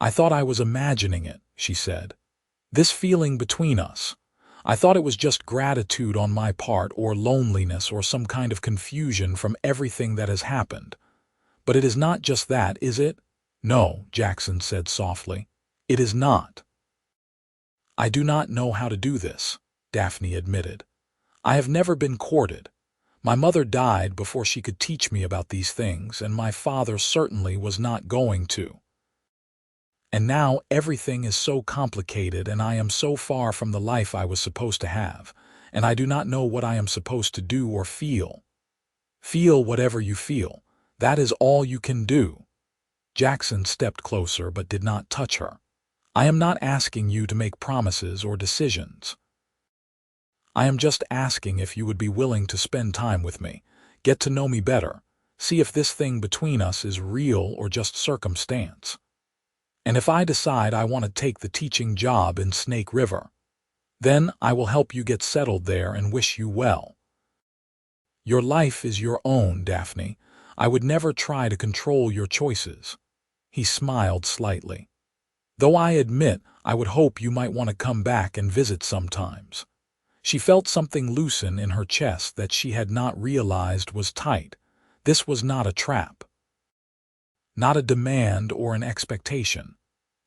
"I thought I was imagining it," she said. "This feeling between us. I thought it was just gratitude on my part, or loneliness, or some kind of confusion from everything that has happened. But it is not just that, is it?" "No," Jackson said softly. "It is not." "I do not know how to do this," Daphne admitted. "I have never been courted. My mother died before she could teach me about these things, and my father certainly was not going to. And now everything is so complicated, and I am so far from the life I was supposed to have, and I do not know what I am supposed to do or feel." "Feel whatever you feel. That is all you can do." Jackson stepped closer but did not touch her. "I am not asking you to make promises or decisions. I am just asking if you would be willing to spend time with me, get to know me better, see if this thing between us is real or just circumstance. And if I decide I want to take the teaching job in Snake River, then I will help you get settled there and wish you well. Your life is your own, Daphne. I would never try to control your choices." He smiled slightly. "Though I admit I would hope you might want to come back and visit sometimes." She felt something loosen in her chest that she had not realized was tight. This was not a trap. Not a demand or an expectation.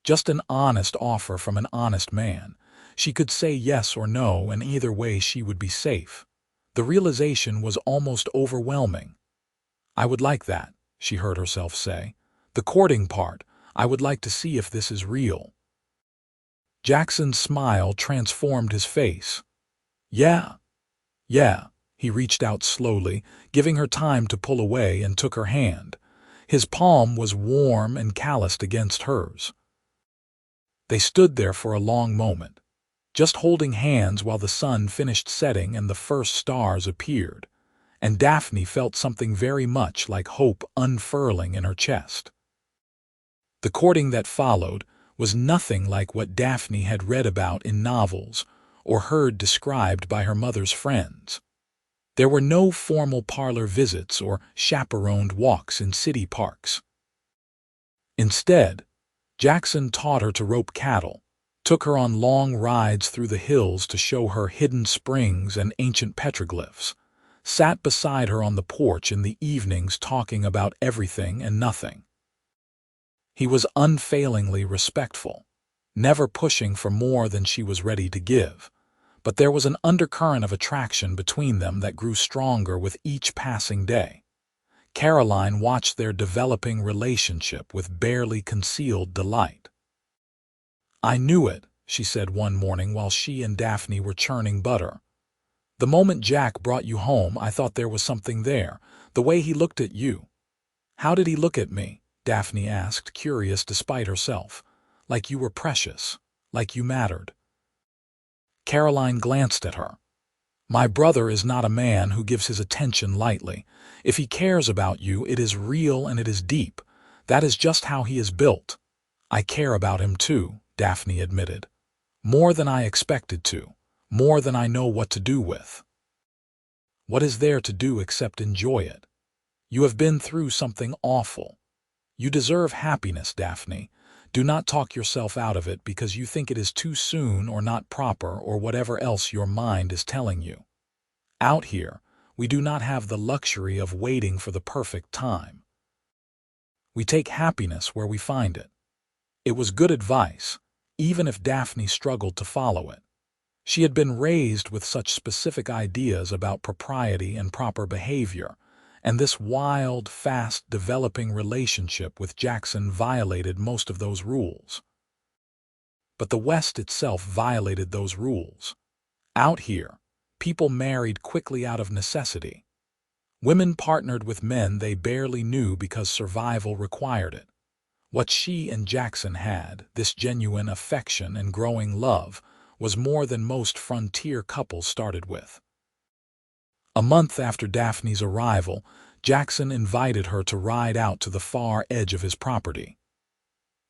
Just an honest offer from an honest man. She could say yes or no, and either way she would be safe. The realization was almost overwhelming. "I would like that," she heard herself say. "The courting part, I would like to see if this is real." Jackson's smile transformed his face. "Yeah, yeah." He reached out slowly, giving her time to pull away, and took her hand. His palm was warm and calloused against hers. They stood there for a long moment, just holding hands while the sun finished setting and the first stars appeared, and Daphne felt something very much like hope unfurling in her chest. The courting that followed was nothing like what Daphne had read about in novels or heard described by her mother's friends. There were no formal parlor visits or chaperoned walks in city parks. Instead, Jackson taught her to rope cattle, took her on long rides through the hills to show her hidden springs and ancient petroglyphs, sat beside her on the porch in the evenings talking about everything and nothing. He was unfailingly respectful, never pushing for more than she was ready to give, but there was an undercurrent of attraction between them that grew stronger with each passing day. Caroline watched their developing relationship with barely concealed delight. "I knew it," she said one morning while she and Daphne were churning butter. "The moment Jack brought you home, I thought there was something there, the way he looked at you." "How did he look at me?" Daphne asked, curious despite herself. "Like you were precious, like you mattered." Caroline glanced at her. "My brother is not a man who gives his attention lightly. If he cares about you, it is real and it is deep. That is just how he is built." "I care about him too," Daphne admitted. "More than I expected to, more than I know what to do with." "What is there to do except enjoy it? You have been through something awful. You deserve happiness, Daphne. Do not talk yourself out of it because you think it is too soon or not proper or whatever else your mind is telling you. Out here, we do not have the luxury of waiting for the perfect time. We take happiness where we find it." It was good advice, even if Daphne struggled to follow it. She had been raised with such specific ideas about propriety and proper behavior, and this wild, fast-developing relationship with Jackson violated most of those rules. But the West itself violated those rules. Out here, people married quickly out of necessity. Women partnered with men they barely knew because survival required it. What she and Jackson had, this genuine affection and growing love, was more than most frontier couples started with. A month after Daphne's arrival, Jackson invited her to ride out to the far edge of his property.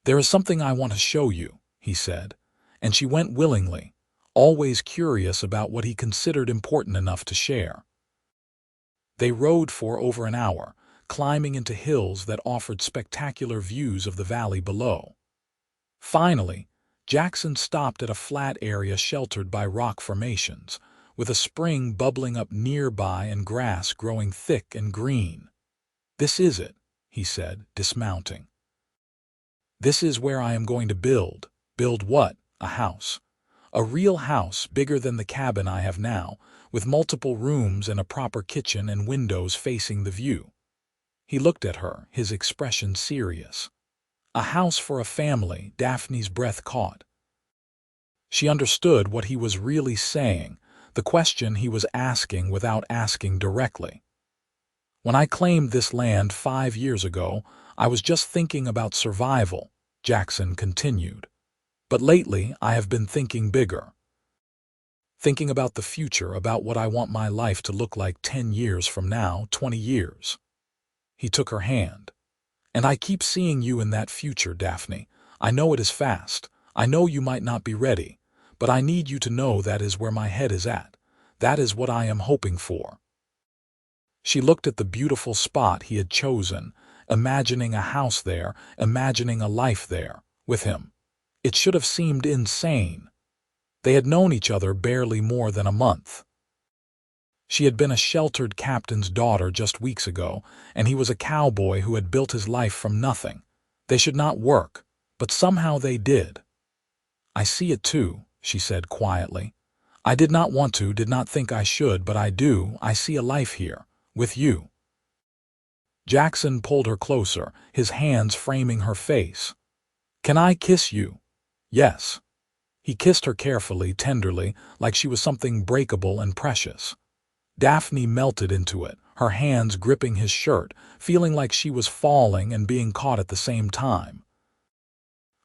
"There is something I want to show you," he said, and she went willingly, always curious about what he considered important enough to share. They rode for over an hour, climbing into hills that offered spectacular views of the valley below. Finally, Jackson stopped at a flat area sheltered by rock formations, with a spring bubbling up nearby and grass growing thick and green. "This is it," he said, dismounting. "This is where I am going to build." "Build what?" "A house. A real house bigger than the cabin I have now, with multiple rooms and a proper kitchen and windows facing the view." He looked at her, his expression serious. A house for a family, Daphne's breath caught. She understood what he was really saying, the question he was asking without asking directly. "When I claimed this land 5 years ago, I was just thinking about survival," Jackson continued. "But lately I have been thinking bigger. Thinking about the future, about what I want my life to look like 10 years from now, 20 years. He took her hand. "And I keep seeing you in that future, Daphne. I know it is fast. I know you might not be ready. But I need you to know that is where my head is at. That is what I am hoping for." She looked at the beautiful spot he had chosen, imagining a house there, imagining a life there, with him. It should have seemed insane. They had known each other barely more than a month. She had been a sheltered captain's daughter just weeks ago, and he was a cowboy who had built his life from nothing. They should not work, but somehow they did. "I see it too," she said quietly. "I did not want to, did not think I should, but I do. I see a life here, with you." Jackson pulled her closer, his hands framing her face. "Can I kiss you?" "Yes." He kissed her carefully, tenderly, like she was something breakable and precious. Daphne melted into it, her hands gripping his shirt, feeling like she was falling and being caught at the same time.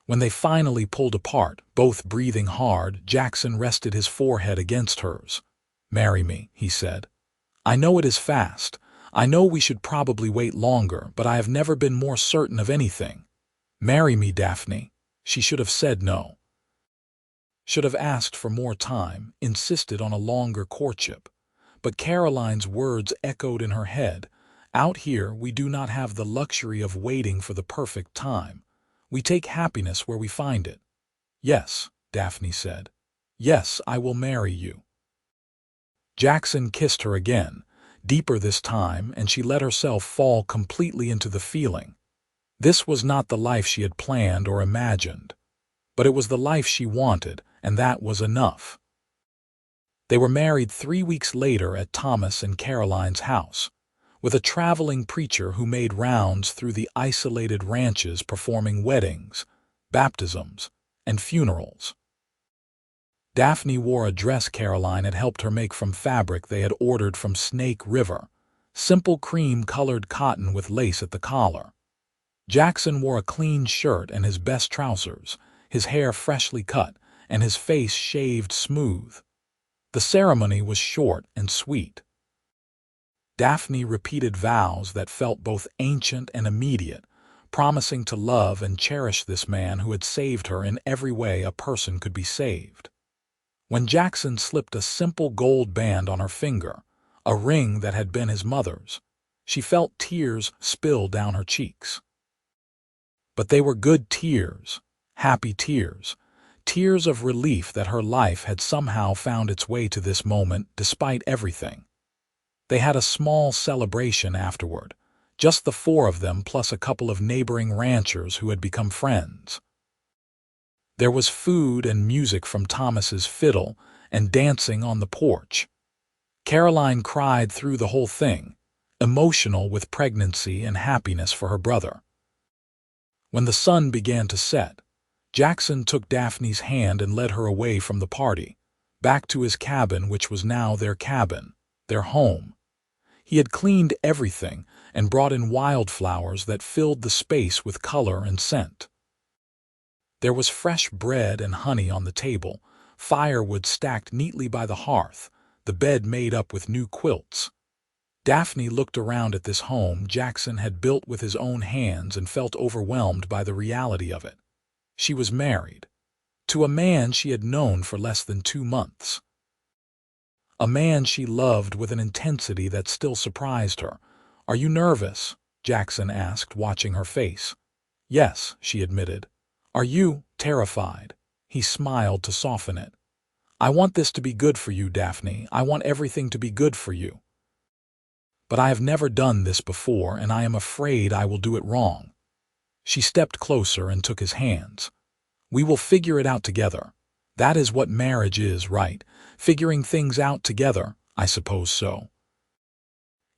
When they finally pulled apart, both breathing hard, Jackson rested his forehead against hers. "Marry me," he said. "I know it is fast. I know we should probably wait longer, but I have never been more certain of anything. Marry me, Daphne." She should have said no. Should have asked for more time, insisted on a longer courtship. But Caroline's words echoed in her head. "Out here, we do not have the luxury of waiting for the perfect time. We take happiness where we find it." "Yes," Daphne said. "Yes, I will marry you." Jackson kissed her again, deeper this time, and she let herself fall completely into the feeling. This was not the life she had planned or imagined. But it was the life she wanted, and that was enough. They were married 3 weeks later at Thomas and Caroline's house, with a traveling preacher who made rounds through the isolated ranches performing weddings, baptisms, and funerals. Daphne wore a dress Caroline had helped her make from fabric they had ordered from Snake River, simple cream-colored cotton with lace at the collar. Jackson wore a clean shirt and his best trousers, his hair freshly cut, and his face shaved smooth. The ceremony was short and sweet. Daphne repeated vows that felt both ancient and immediate, promising to love and cherish this man who had saved her in every way a person could be saved. When Jackson slipped a simple gold band on her finger, a ring that had been his mother's, she felt tears spill down her cheeks. But they were good tears, happy tears, tears of relief that her life had somehow found its way to this moment despite everything. They had a small celebration afterward, just the 4 of them plus a couple of neighboring ranchers who had become friends. There was food and music from Thomas's fiddle and dancing on the porch. Caroline cried through the whole thing, emotional with pregnancy and happiness for her brother. When the sun began to set, Jackson took Daphne's hand and led her away from the party, back to his cabin, which was now their cabin, their home. He had cleaned everything and brought in wildflowers that filled the space with color and scent. There was fresh bread and honey on the table, firewood stacked neatly by the hearth, the bed made up with new quilts. Daphne looked around at this home Jackson had built with his own hands and felt overwhelmed by the reality of it. She was married, to a man she had known for less than 2 months. A man she loved with an intensity that still surprised her. "Are you nervous?" Jackson asked, watching her face. "Yes," she admitted. "Are you terrified?" He smiled to soften it. "I want this to be good for you, Daphne. I want everything to be good for you. But I have never done this before, and I am afraid I will do it wrong." She stepped closer and took his hands. "We will figure it out together. That is what marriage is, right? Figuring things out together, I suppose so."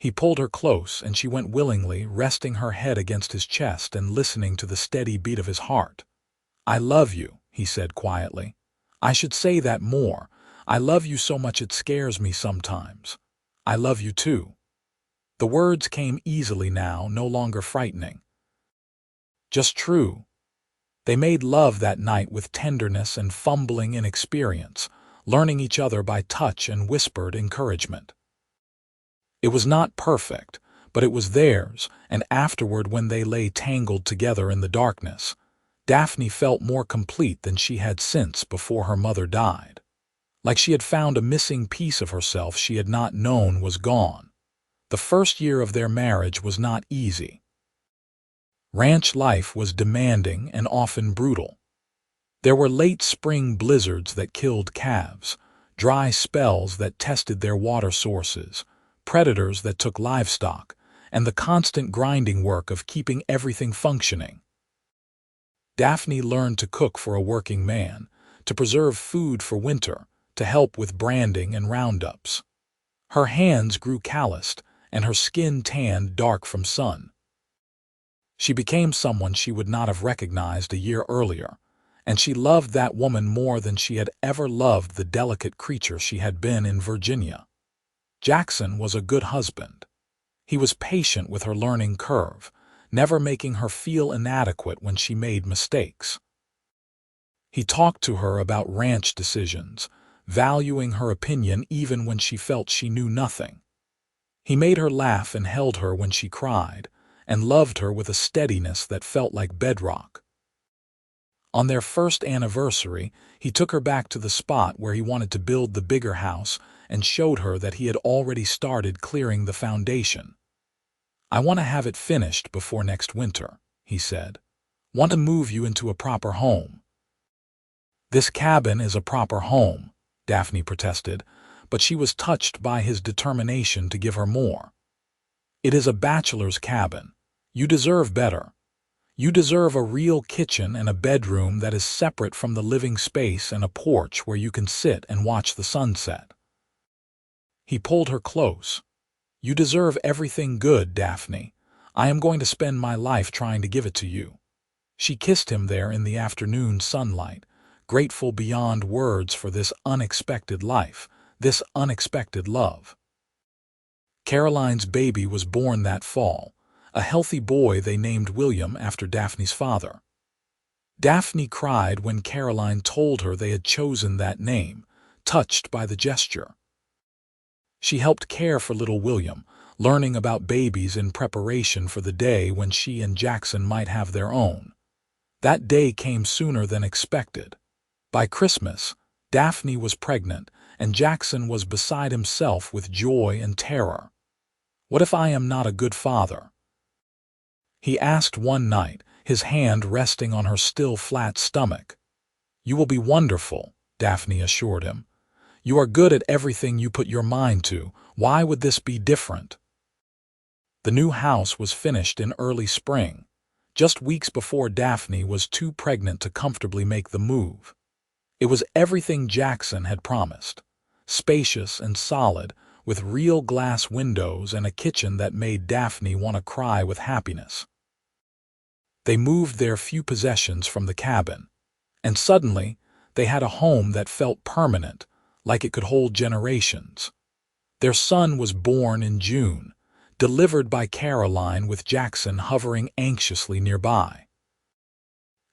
He pulled her close, and she went willingly, resting her head against his chest and listening to the steady beat of his heart. "I love you," he said quietly. "I should say that more. I love you so much it scares me sometimes. I love you too." The words came easily now, no longer frightening. Just true. They made love that night with tenderness and fumbling inexperience, learning each other by touch and whispered encouragement. It was not perfect, but it was theirs, and afterward when they lay tangled together in the darkness, Daphne felt more complete than she had since before her mother died. Like she had found a missing piece of herself she had not known was gone. The first year of their marriage was not easy. Ranch life was demanding and often brutal. There were late spring blizzards that killed calves, dry spells that tested their water sources, predators that took livestock, and the constant grinding work of keeping everything functioning. Daphne learned to cook for a working man, to preserve food for winter, to help with branding and roundups. Her hands grew calloused, and her skin tanned dark from sun. She became someone she would not have recognized a year earlier, and she loved that woman more than she had ever loved the delicate creature she had been in Virginia. Jackson was a good husband. He was patient with her learning curve, never making her feel inadequate when she made mistakes. He talked to her about ranch decisions, valuing her opinion even when she felt she knew nothing. He made her laugh and held her when she cried, and loved her with a steadiness that felt like bedrock. On their first anniversary, he took her back to the spot where he wanted to build the bigger house and showed her that he had already started clearing the foundation. "I want to have it finished before next winter," he said. "Want to move you into a proper home." "This cabin is a proper home," Daphne protested, but she was touched by his determination to give her more. "It is a bachelor's cabin. You deserve better. You deserve a real kitchen and a bedroom that is separate from the living space and a porch where you can sit and watch the sunset." He pulled her close. "You deserve everything good, Daphne. I am going to spend my life trying to give it to you." She kissed him there in the afternoon sunlight, grateful beyond words for this unexpected life, this unexpected love. Caroline's baby was born that fall, a healthy boy they named William after Daphne's father. Daphne cried when Caroline told her they had chosen that name, touched by the gesture. She helped care for little William, learning about babies in preparation for the day when she and Jackson might have their own. That day came sooner than expected. By Christmas, Daphne was pregnant, and Jackson was beside himself with joy and terror. "What if I am not a good father?" he asked one night, his hand resting on her still flat stomach. "You will be wonderful," Daphne assured him. "You are good at everything you put your mind to. Why would this be different?" The new house was finished in early spring, just weeks before Daphne was too pregnant to comfortably make the move. It was everything Jackson had promised, spacious and solid, with real glass windows and a kitchen that made Daphne want to cry with happiness. They moved their few possessions from the cabin, and suddenly they had a home that felt permanent, like it could hold generations. Their son was born in June, delivered by Caroline with Jackson hovering anxiously nearby.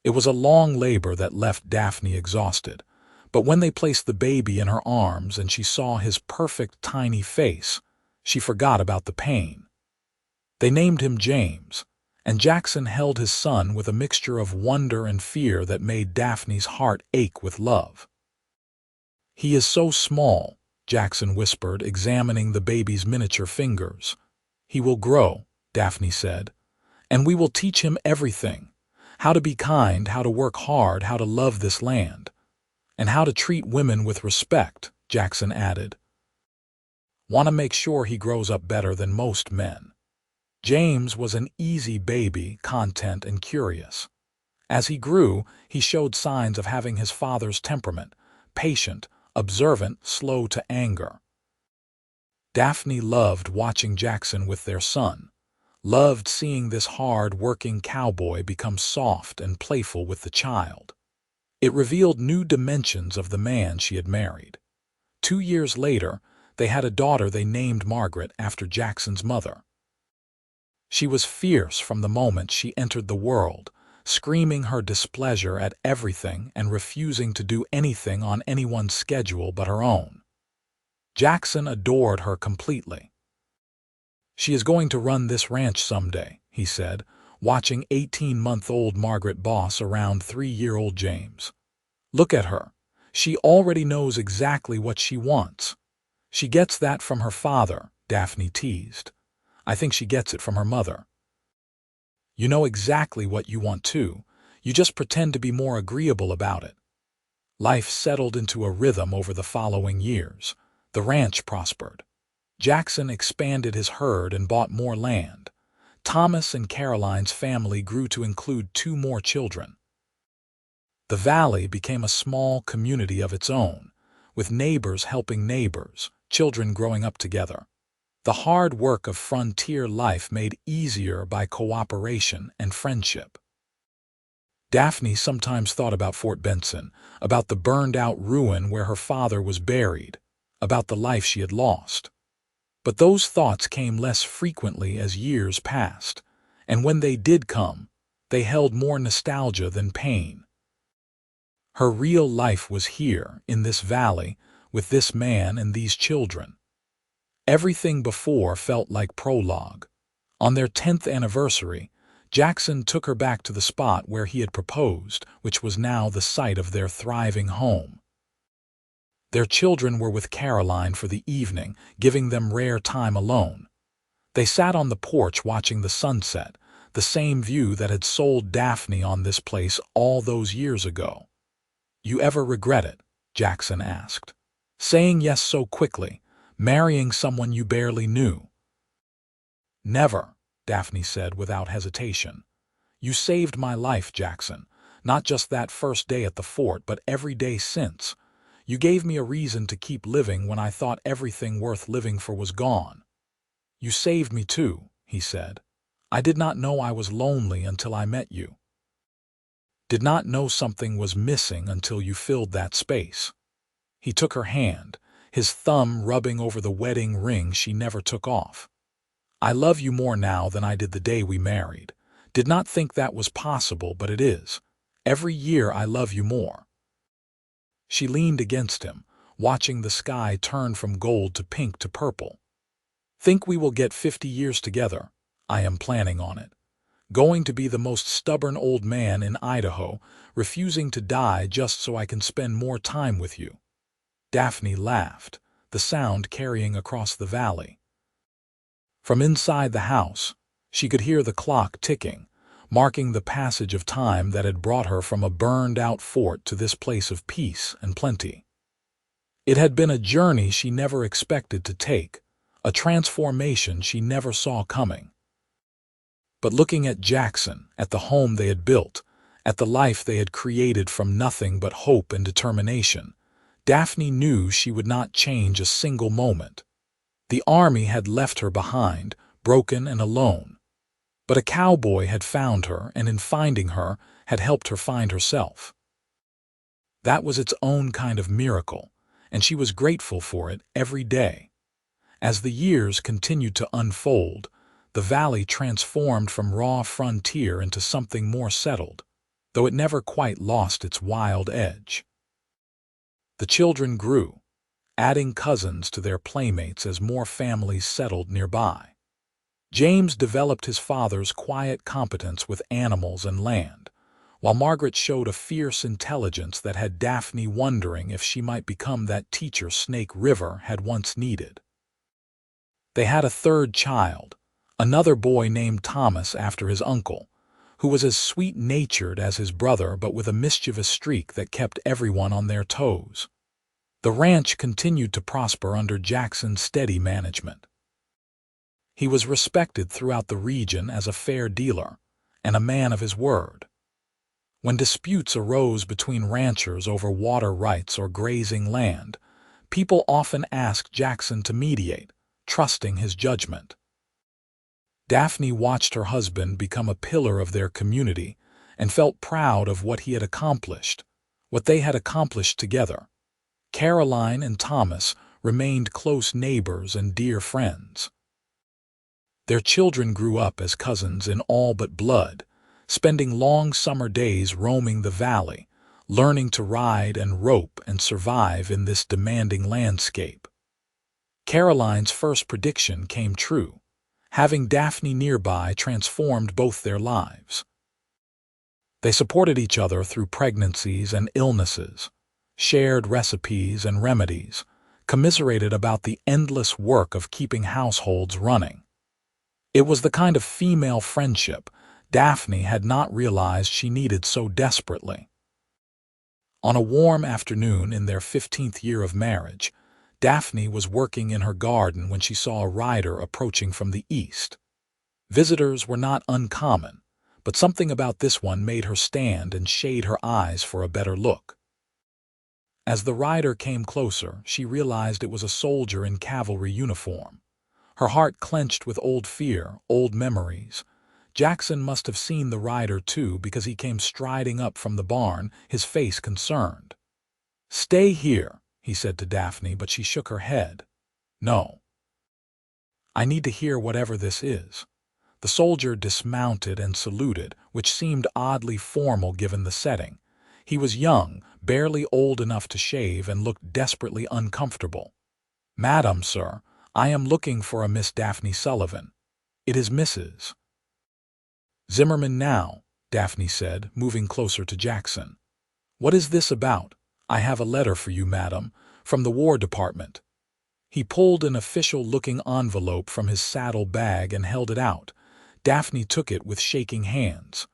It was a long labor that left Daphne exhausted, but when they placed the baby in her arms and she saw his perfect tiny face, she forgot about the pain. They named him James, and Jackson held his son with a mixture of wonder and fear that made Daphne's heart ache with love. "He is so small," Jackson whispered, examining the baby's miniature fingers. "He will grow," Daphne said, "and we will teach him everything. How to be kind, how to work hard, how to love this land. And how to treat women with respect," Jackson added. "Want to make sure he grows up better than most men." James was an easy baby, content and curious. As he grew, he showed signs of having his father's temperament, patient, observant, slow to anger. Daphne loved watching Jackson with their son, loved seeing this hard-working cowboy become soft and playful with the child. It revealed new dimensions of the man she had married. 2 years later, they had a daughter they named Margaret after Jackson's mother. She was fierce from the moment she entered the world, screaming her displeasure at everything and refusing to do anything on anyone's schedule but her own. Jackson adored her completely. "She is going to run this ranch someday," he said, watching 18-month-old Margaret boss around 3-year-old James. "Look at her. She already knows exactly what she wants." "She gets that from her father," Daphne teased. "I think she gets it from her mother." "You know exactly what you want too. You just pretend to be more agreeable about it." Life settled into a rhythm over the following years. The ranch prospered. Jackson expanded his herd and bought more land. Thomas and Caroline's family grew to include 2 more children. The valley became a small community of its own, with neighbors helping neighbors, children growing up together. The hard work of frontier life made easier by cooperation and friendship. Daphne sometimes thought about Fort Benson, about the burned-out ruin where her father was buried, about the life she had lost. But those thoughts came less frequently as years passed, and when they did come, they held more nostalgia than pain. Her real life was here, in this valley, with this man and these children. Everything before felt like prologue. On their 10th anniversary, Jackson took her back to the spot where he had proposed, which was now the site of their thriving home. Their children were with Caroline for the evening, giving them rare time alone. They sat on the porch watching the sunset, the same view that had sold Daphne on this place all those years ago. "You ever regret it?" Jackson asked. "Saying yes so quickly, marrying someone you barely knew?" "Never," Daphne said without hesitation. "You saved my life, Jackson, not just that first day at the fort, but every day since. You gave me a reason to keep living when I thought everything worth living for was gone." "You saved me too," he said. "I did not know I was lonely until I met you. Did not know something was missing until you filled that space." He took her hand, his thumb rubbing over the wedding ring she never took off. "I love you more now than I did the day we married. Did not think that was possible, but it is. Every year I love you more." She leaned against him, watching the sky turn from gold to pink to purple. "Think we will get 50 years together? I am planning on it. Going to be the most stubborn old man in Idaho, refusing to die just so I can spend more time with you." Daphne laughed, the sound carrying across the valley. From inside the house, she could hear the clock ticking, marking the passage of time that had brought her from a burned-out fort to this place of peace and plenty. It had been a journey she never expected to take, a transformation she never saw coming. But looking at Jackson, at the home they had built, at the life they had created from nothing but hope and determination, Daphne knew she would not change a single moment. The army had left her behind, broken and alone. But a cowboy had found her, and in finding her, had helped her find herself. That was its own kind of miracle, and she was grateful for it every day. As the years continued to unfold, the valley transformed from raw frontier into something more settled, though it never quite lost its wild edge. The children grew, adding cousins to their playmates as more families settled nearby. James developed his father's quiet competence with animals and land, while Margaret showed a fierce intelligence that had Daphne wondering if she might become that teacher Snake River had once needed. They had a third child, another boy named Thomas after his uncle, who was as sweet-natured as his brother but with a mischievous streak that kept everyone on their toes. The ranch continued to prosper under Jackson's steady management. He was respected throughout the region as a fair dealer and a man of his word. When disputes arose between ranchers over water rights or grazing land, people often asked Jackson to mediate, trusting his judgment. Daphne watched her husband become a pillar of their community and felt proud of what he had accomplished, what they had accomplished together. Caroline and Thomas remained close neighbors and dear friends. Their children grew up as cousins in all but blood, spending long summer days roaming the valley, learning to ride and rope and survive in this demanding landscape. Caroline's first prediction came true. Having Daphne nearby transformed both their lives. They supported each other through pregnancies and illnesses, shared recipes and remedies, commiserated about the endless work of keeping households running. It was the kind of female friendship Daphne had not realized she needed so desperately. On a warm afternoon in their 15th year of marriage, Daphne was working in her garden when she saw a rider approaching from the east. Visitors were not uncommon, but something about this one made her stand and shade her eyes for a better look. As the rider came closer, she realized it was a soldier in cavalry uniform. Her heart clenched with old fear, old memories. Jackson must have seen the rider too because he came striding up from the barn, his face concerned. "Stay here," he said to Daphne, but she shook her head. "No. I need to hear whatever this is." The soldier dismounted and saluted, which seemed oddly formal given the setting. He was young, barely old enough to shave, and looked desperately uncomfortable. "Madam, sir, I am looking for a Miss Daphne Sullivan. It is Mrs. Zimmerman now," Daphne said, moving closer to Jackson. "What is this about? I have a letter for you, madam, from the War Department." He pulled an official-looking envelope from his saddle bag and held it out. Daphne took it with shaking hands.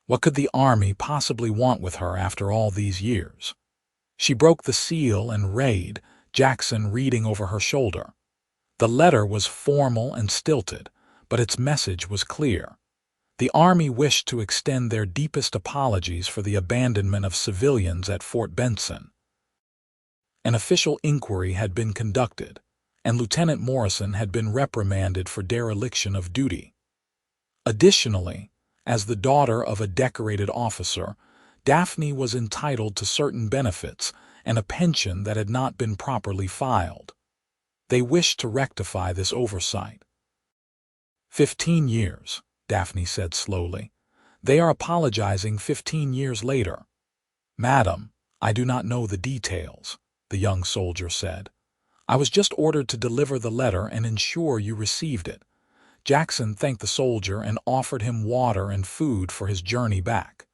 What could the army possibly want with her after all these years? She broke the seal and read, Jackson reading over her shoulder. The letter was formal and stilted, but its message was clear. The Army wished to extend their deepest apologies for the abandonment of civilians at Fort Benson. An official inquiry had been conducted, and Lieutenant Morrison had been reprimanded for dereliction of duty. Additionally, as the daughter of a decorated officer, Daphne was entitled to certain benefits and a pension that had not been properly filed. They wished to rectify this oversight. 15 years. Daphne said slowly. "They are apologizing 15 years later." "Madam, I do not know the details," the young soldier said. "I was just ordered to deliver the letter and ensure you received it." Jackson thanked the soldier and offered him water and food for his journey back.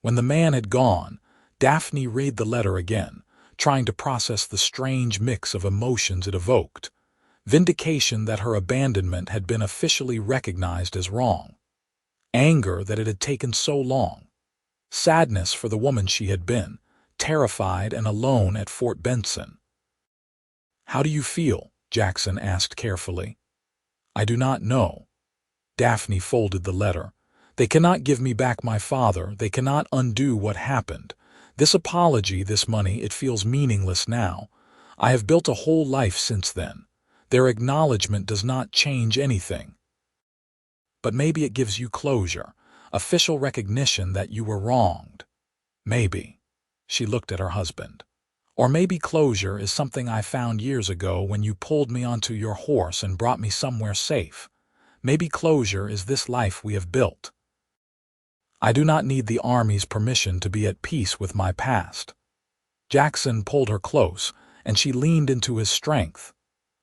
When the man had gone, Daphne read the letter again, trying to process the strange mix of emotions it evoked. Vindication that her abandonment had been officially recognized as wrong. Anger that it had taken so long. Sadness for the woman she had been, terrified and alone at Fort Benson. "How do you feel?" Jackson asked carefully. "I do not know." Daphne folded the letter. "They cannot give me back my father. They cannot undo what happened. This apology, this money, it feels meaningless now. I have built a whole life since then. Their acknowledgement does not change anything. But maybe it gives you closure, official recognition that you were wronged. Maybe." She looked at her husband. Or maybe closure is something I found years ago when you pulled me onto your horse and brought me somewhere safe. Maybe closure is this life we have built. I do not need the Army's permission to be at peace with my past. Jackson pulled her close, and she leaned into his strength.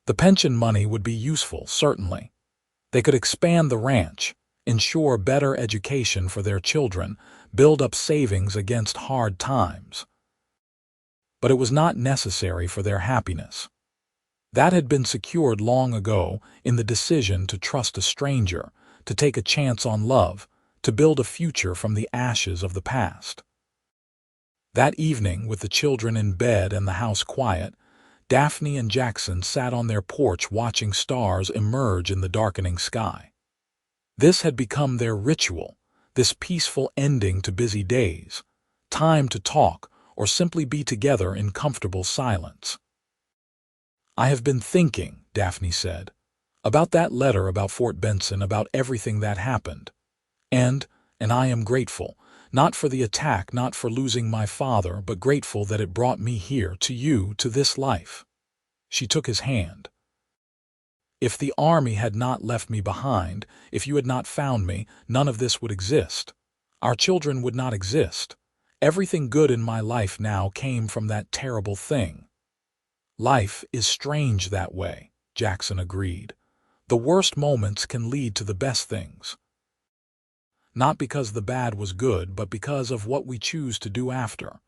The pension money would be useful, certainly. They could expand the ranch, ensure better education for their children, build up savings against hard times. But it was not necessary for their happiness. That had been secured long ago in the decision to trust a stranger, to take a chance on love, to build a future from the ashes of the past. That evening, with the children in bed and the house quiet, Daphne and Jackson sat on their porch watching stars emerge in the darkening sky. This had become their ritual, this peaceful ending to busy days, time to talk or simply be together in comfortable silence. "I have been thinking," Daphne said, "about that letter about Fort Benson, about everything that happened. And I am grateful, not for the attack, not for losing my father, but grateful that it brought me here, to you, to this life." She took his hand. "If the Army had not left me behind, if you had not found me, none of this would exist. Our children would not exist. Everything good in my life now came from that terrible thing." "Life is strange that way," Jackson agreed. "The worst moments can lead to the best things. Not because the bad was good, but because of what we choose to do after.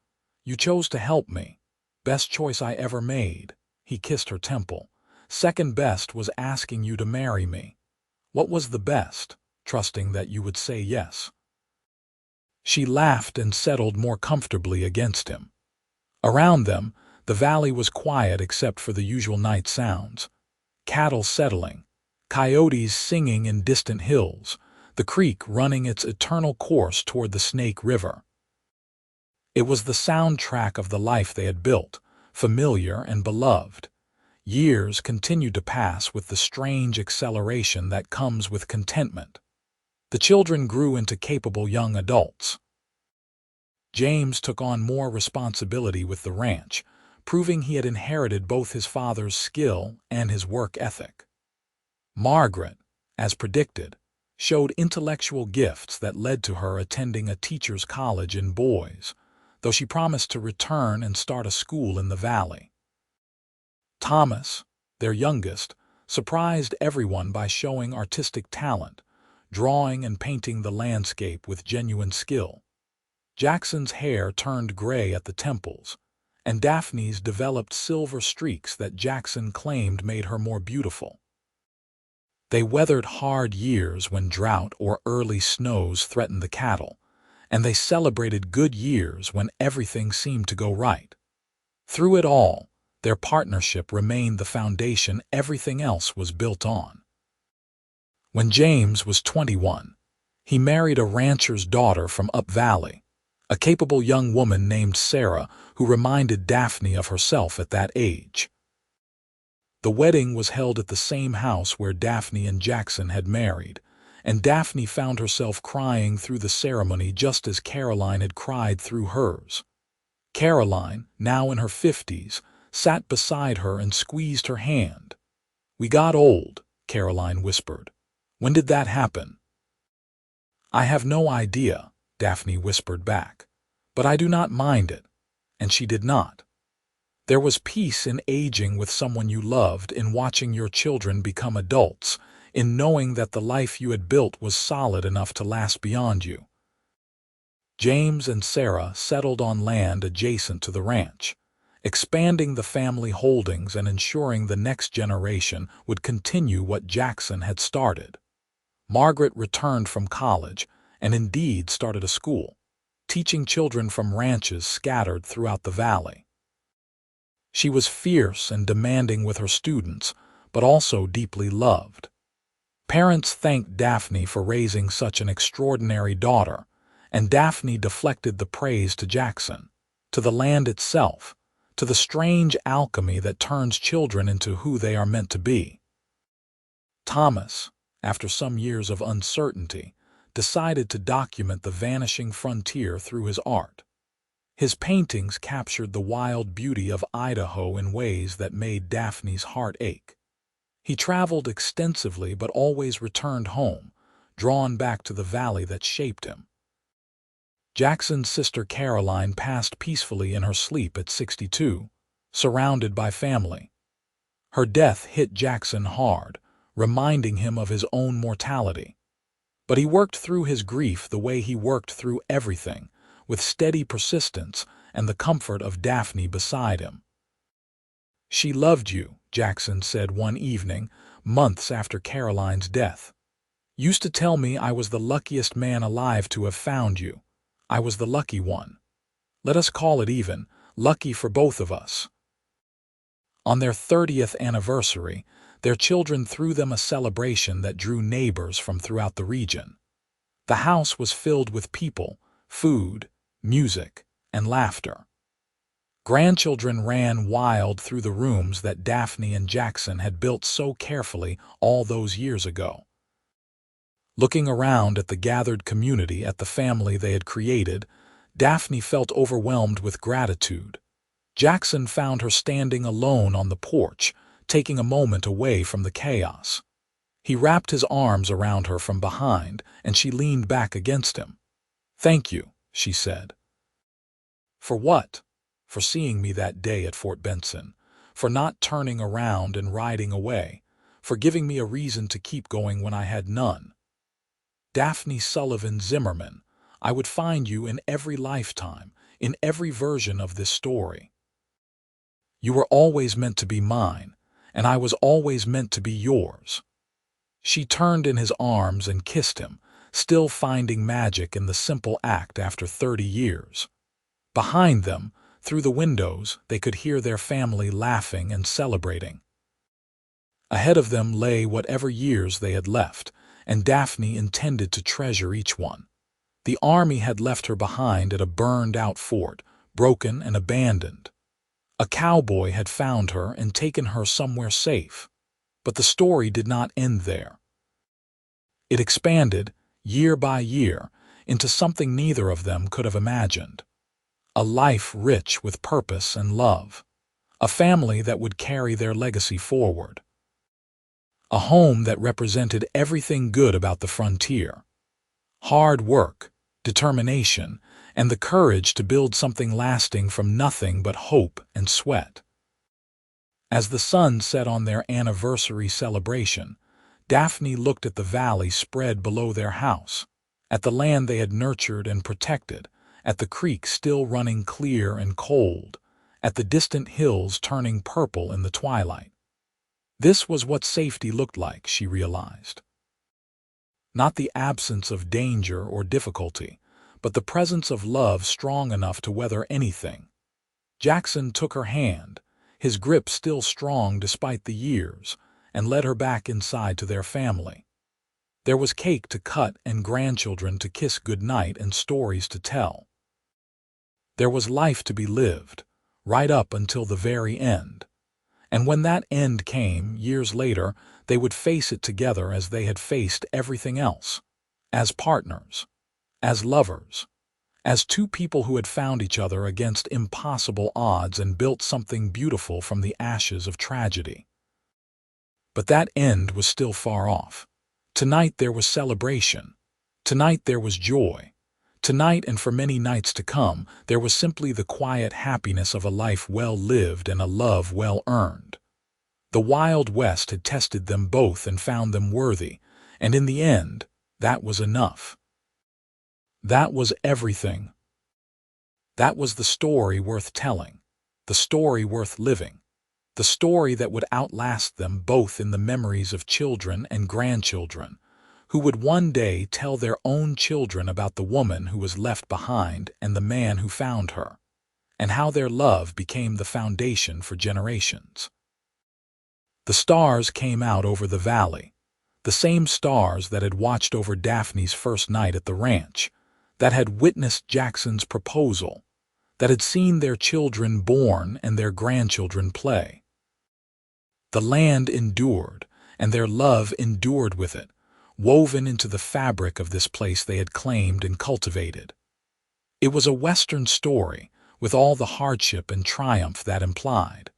You chose to help me. Best choice I ever made." He kissed her temple. "Second best was asking you to marry me. What was the best? Trusting that you would say yes." She laughed and settled more comfortably against him. Around them, the valley was quiet except for the usual night sounds. Cattle settling, coyotes singing in distant hills, the creek running its eternal course toward the Snake River. It was the soundtrack of the life they had built, familiar and beloved. Years continued to pass with the strange acceleration that comes with contentment. The children grew into capable young adults. James took on more responsibility with the ranch, proving he had inherited both his father's skill and his work ethic. Margaret, as predicted, showed intellectual gifts that led to her attending a teacher's college in Boise, though she promised to return and start a school in the valley. Thomas, their youngest, surprised everyone by showing artistic talent, drawing and painting the landscape with genuine skill. Jackson's hair turned gray at the temples, and Daphne's developed silver streaks that Jackson claimed made her more beautiful. They weathered hard years when drought or early snows threatened the cattle, and they celebrated good years when everything seemed to go right. Through it all, their partnership remained the foundation everything else was built on. When James was 21, he married a rancher's daughter from Up Valley, a capable young woman named Sarah who reminded Daphne of herself at that age. The wedding was held at the same house where Daphne and Jackson had married, and Daphne found herself crying through the ceremony just as Caroline had cried through hers. Caroline, now in her 50s, sat beside her and squeezed her hand. "We got old," Caroline whispered. "When did that happen?" "I have no idea," Daphne whispered back. "But I do not mind it." And she did not. There was peace in aging with someone you loved, in watching your children become adults, in knowing that the life you had built was solid enough to last beyond you. James and Sarah settled on land adjacent to the ranch, expanding the family holdings and ensuring the next generation would continue what Jackson had started. Margaret returned from college and indeed started a school, teaching children from ranches scattered throughout the valley. She was fierce and demanding with her students, but also deeply loved. Parents thanked Daphne for raising such an extraordinary daughter, and Daphne deflected the praise to Jackson, to the land itself, to the strange alchemy that turns children into who they are meant to be. Thomas, after some years of uncertainty, decided to document the vanishing frontier through his art. His paintings captured the wild beauty of Idaho in ways that made Daphne's heart ache. He traveled extensively but always returned home, drawn back to the valley that shaped him. Jackson's sister Caroline passed peacefully in her sleep at 62, surrounded by family. Her death hit Jackson hard, reminding him of his own mortality. But he worked through his grief the way he worked through everything, with steady persistence and the comfort of Daphne beside him. "She loved you," Jackson said one evening, months after Caroline's death. "Used to tell me I was the luckiest man alive to have found you. I was the lucky one. Let us call it even, lucky for both of us." On their 30th anniversary, their children threw them a celebration that drew neighbors from throughout the region. The house was filled with people, food, music, and laughter. Grandchildren ran wild through the rooms that Daphne and Jackson had built so carefully all those years ago. Looking around at the gathered community, at the family they had created, Daphne felt overwhelmed with gratitude. Jackson found her standing alone on the porch, taking a moment away from the chaos. He wrapped his arms around her from behind, and she leaned back against him. "Thank you," she said. "For what?" "For seeing me that day at Fort Benson, for not turning around and riding away, for giving me a reason to keep going when I had none. Daphne Sullivan Zimmerman, I would find you in every lifetime, in every version of this story. You were always meant to be mine, and I was always meant to be yours." She turned in his arms and kissed him, still finding magic in the simple act after 30 years. Behind them, through the windows, they could hear their family laughing and celebrating. Ahead of them lay whatever years they had left, and Daphne intended to treasure each one. The army had left her behind at a burned-out fort, broken and abandoned. A cowboy had found her and taken her somewhere safe. But the story did not end there. It expanded, year by year, into something neither of them could have imagined. A life rich with purpose and love. A family that would carry their legacy forward. A home that represented everything good about the frontier. Hard work, determination, and the courage to build something lasting from nothing but hope and sweat. As the sun set on their anniversary celebration, Daphne looked at the valley spread below their house, at the land they had nurtured and protected, at the creek still running clear and cold, at the distant hills turning purple in the twilight. This was what safety looked like, she realized. Not the absence of danger or difficulty, but the presence of love strong enough to weather anything. Jackson took her hand, his grip still strong despite the years, and led her back inside to their family. There was cake to cut and grandchildren to kiss goodnight and stories to tell. There was life to be lived, right up until the very end. And when that end came, years later, they would face it together as they had faced everything else. As partners. As lovers. As two people who had found each other against impossible odds and built something beautiful from the ashes of tragedy. But that end was still far off. Tonight there was celebration. Tonight there was joy. Tonight and for many nights to come, there was simply the quiet happiness of a life well lived and a love well earned. The Wild West had tested them both and found them worthy, and in the end, that was enough. That was everything. That was the story worth telling, the story worth living, the story that would outlast them both in the memories of children and grandchildren, who would one day tell their own children about the woman who was left behind and the man who found her, and how their love became the foundation for generations. The stars came out over the valley, the same stars that had watched over Daphne's first night at the ranch, that had witnessed Jackson's proposal, that had seen their children born and their grandchildren play. The land endured, and their love endured with it, woven into the fabric of this place they had claimed and cultivated. It was a Western story, with all the hardship and triumph that implied.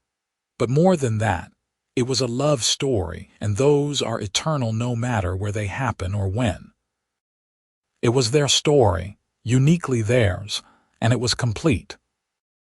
But more than that, it was a love story, and those are eternal no matter where they happen or when. It was their story, uniquely theirs, and it was complete.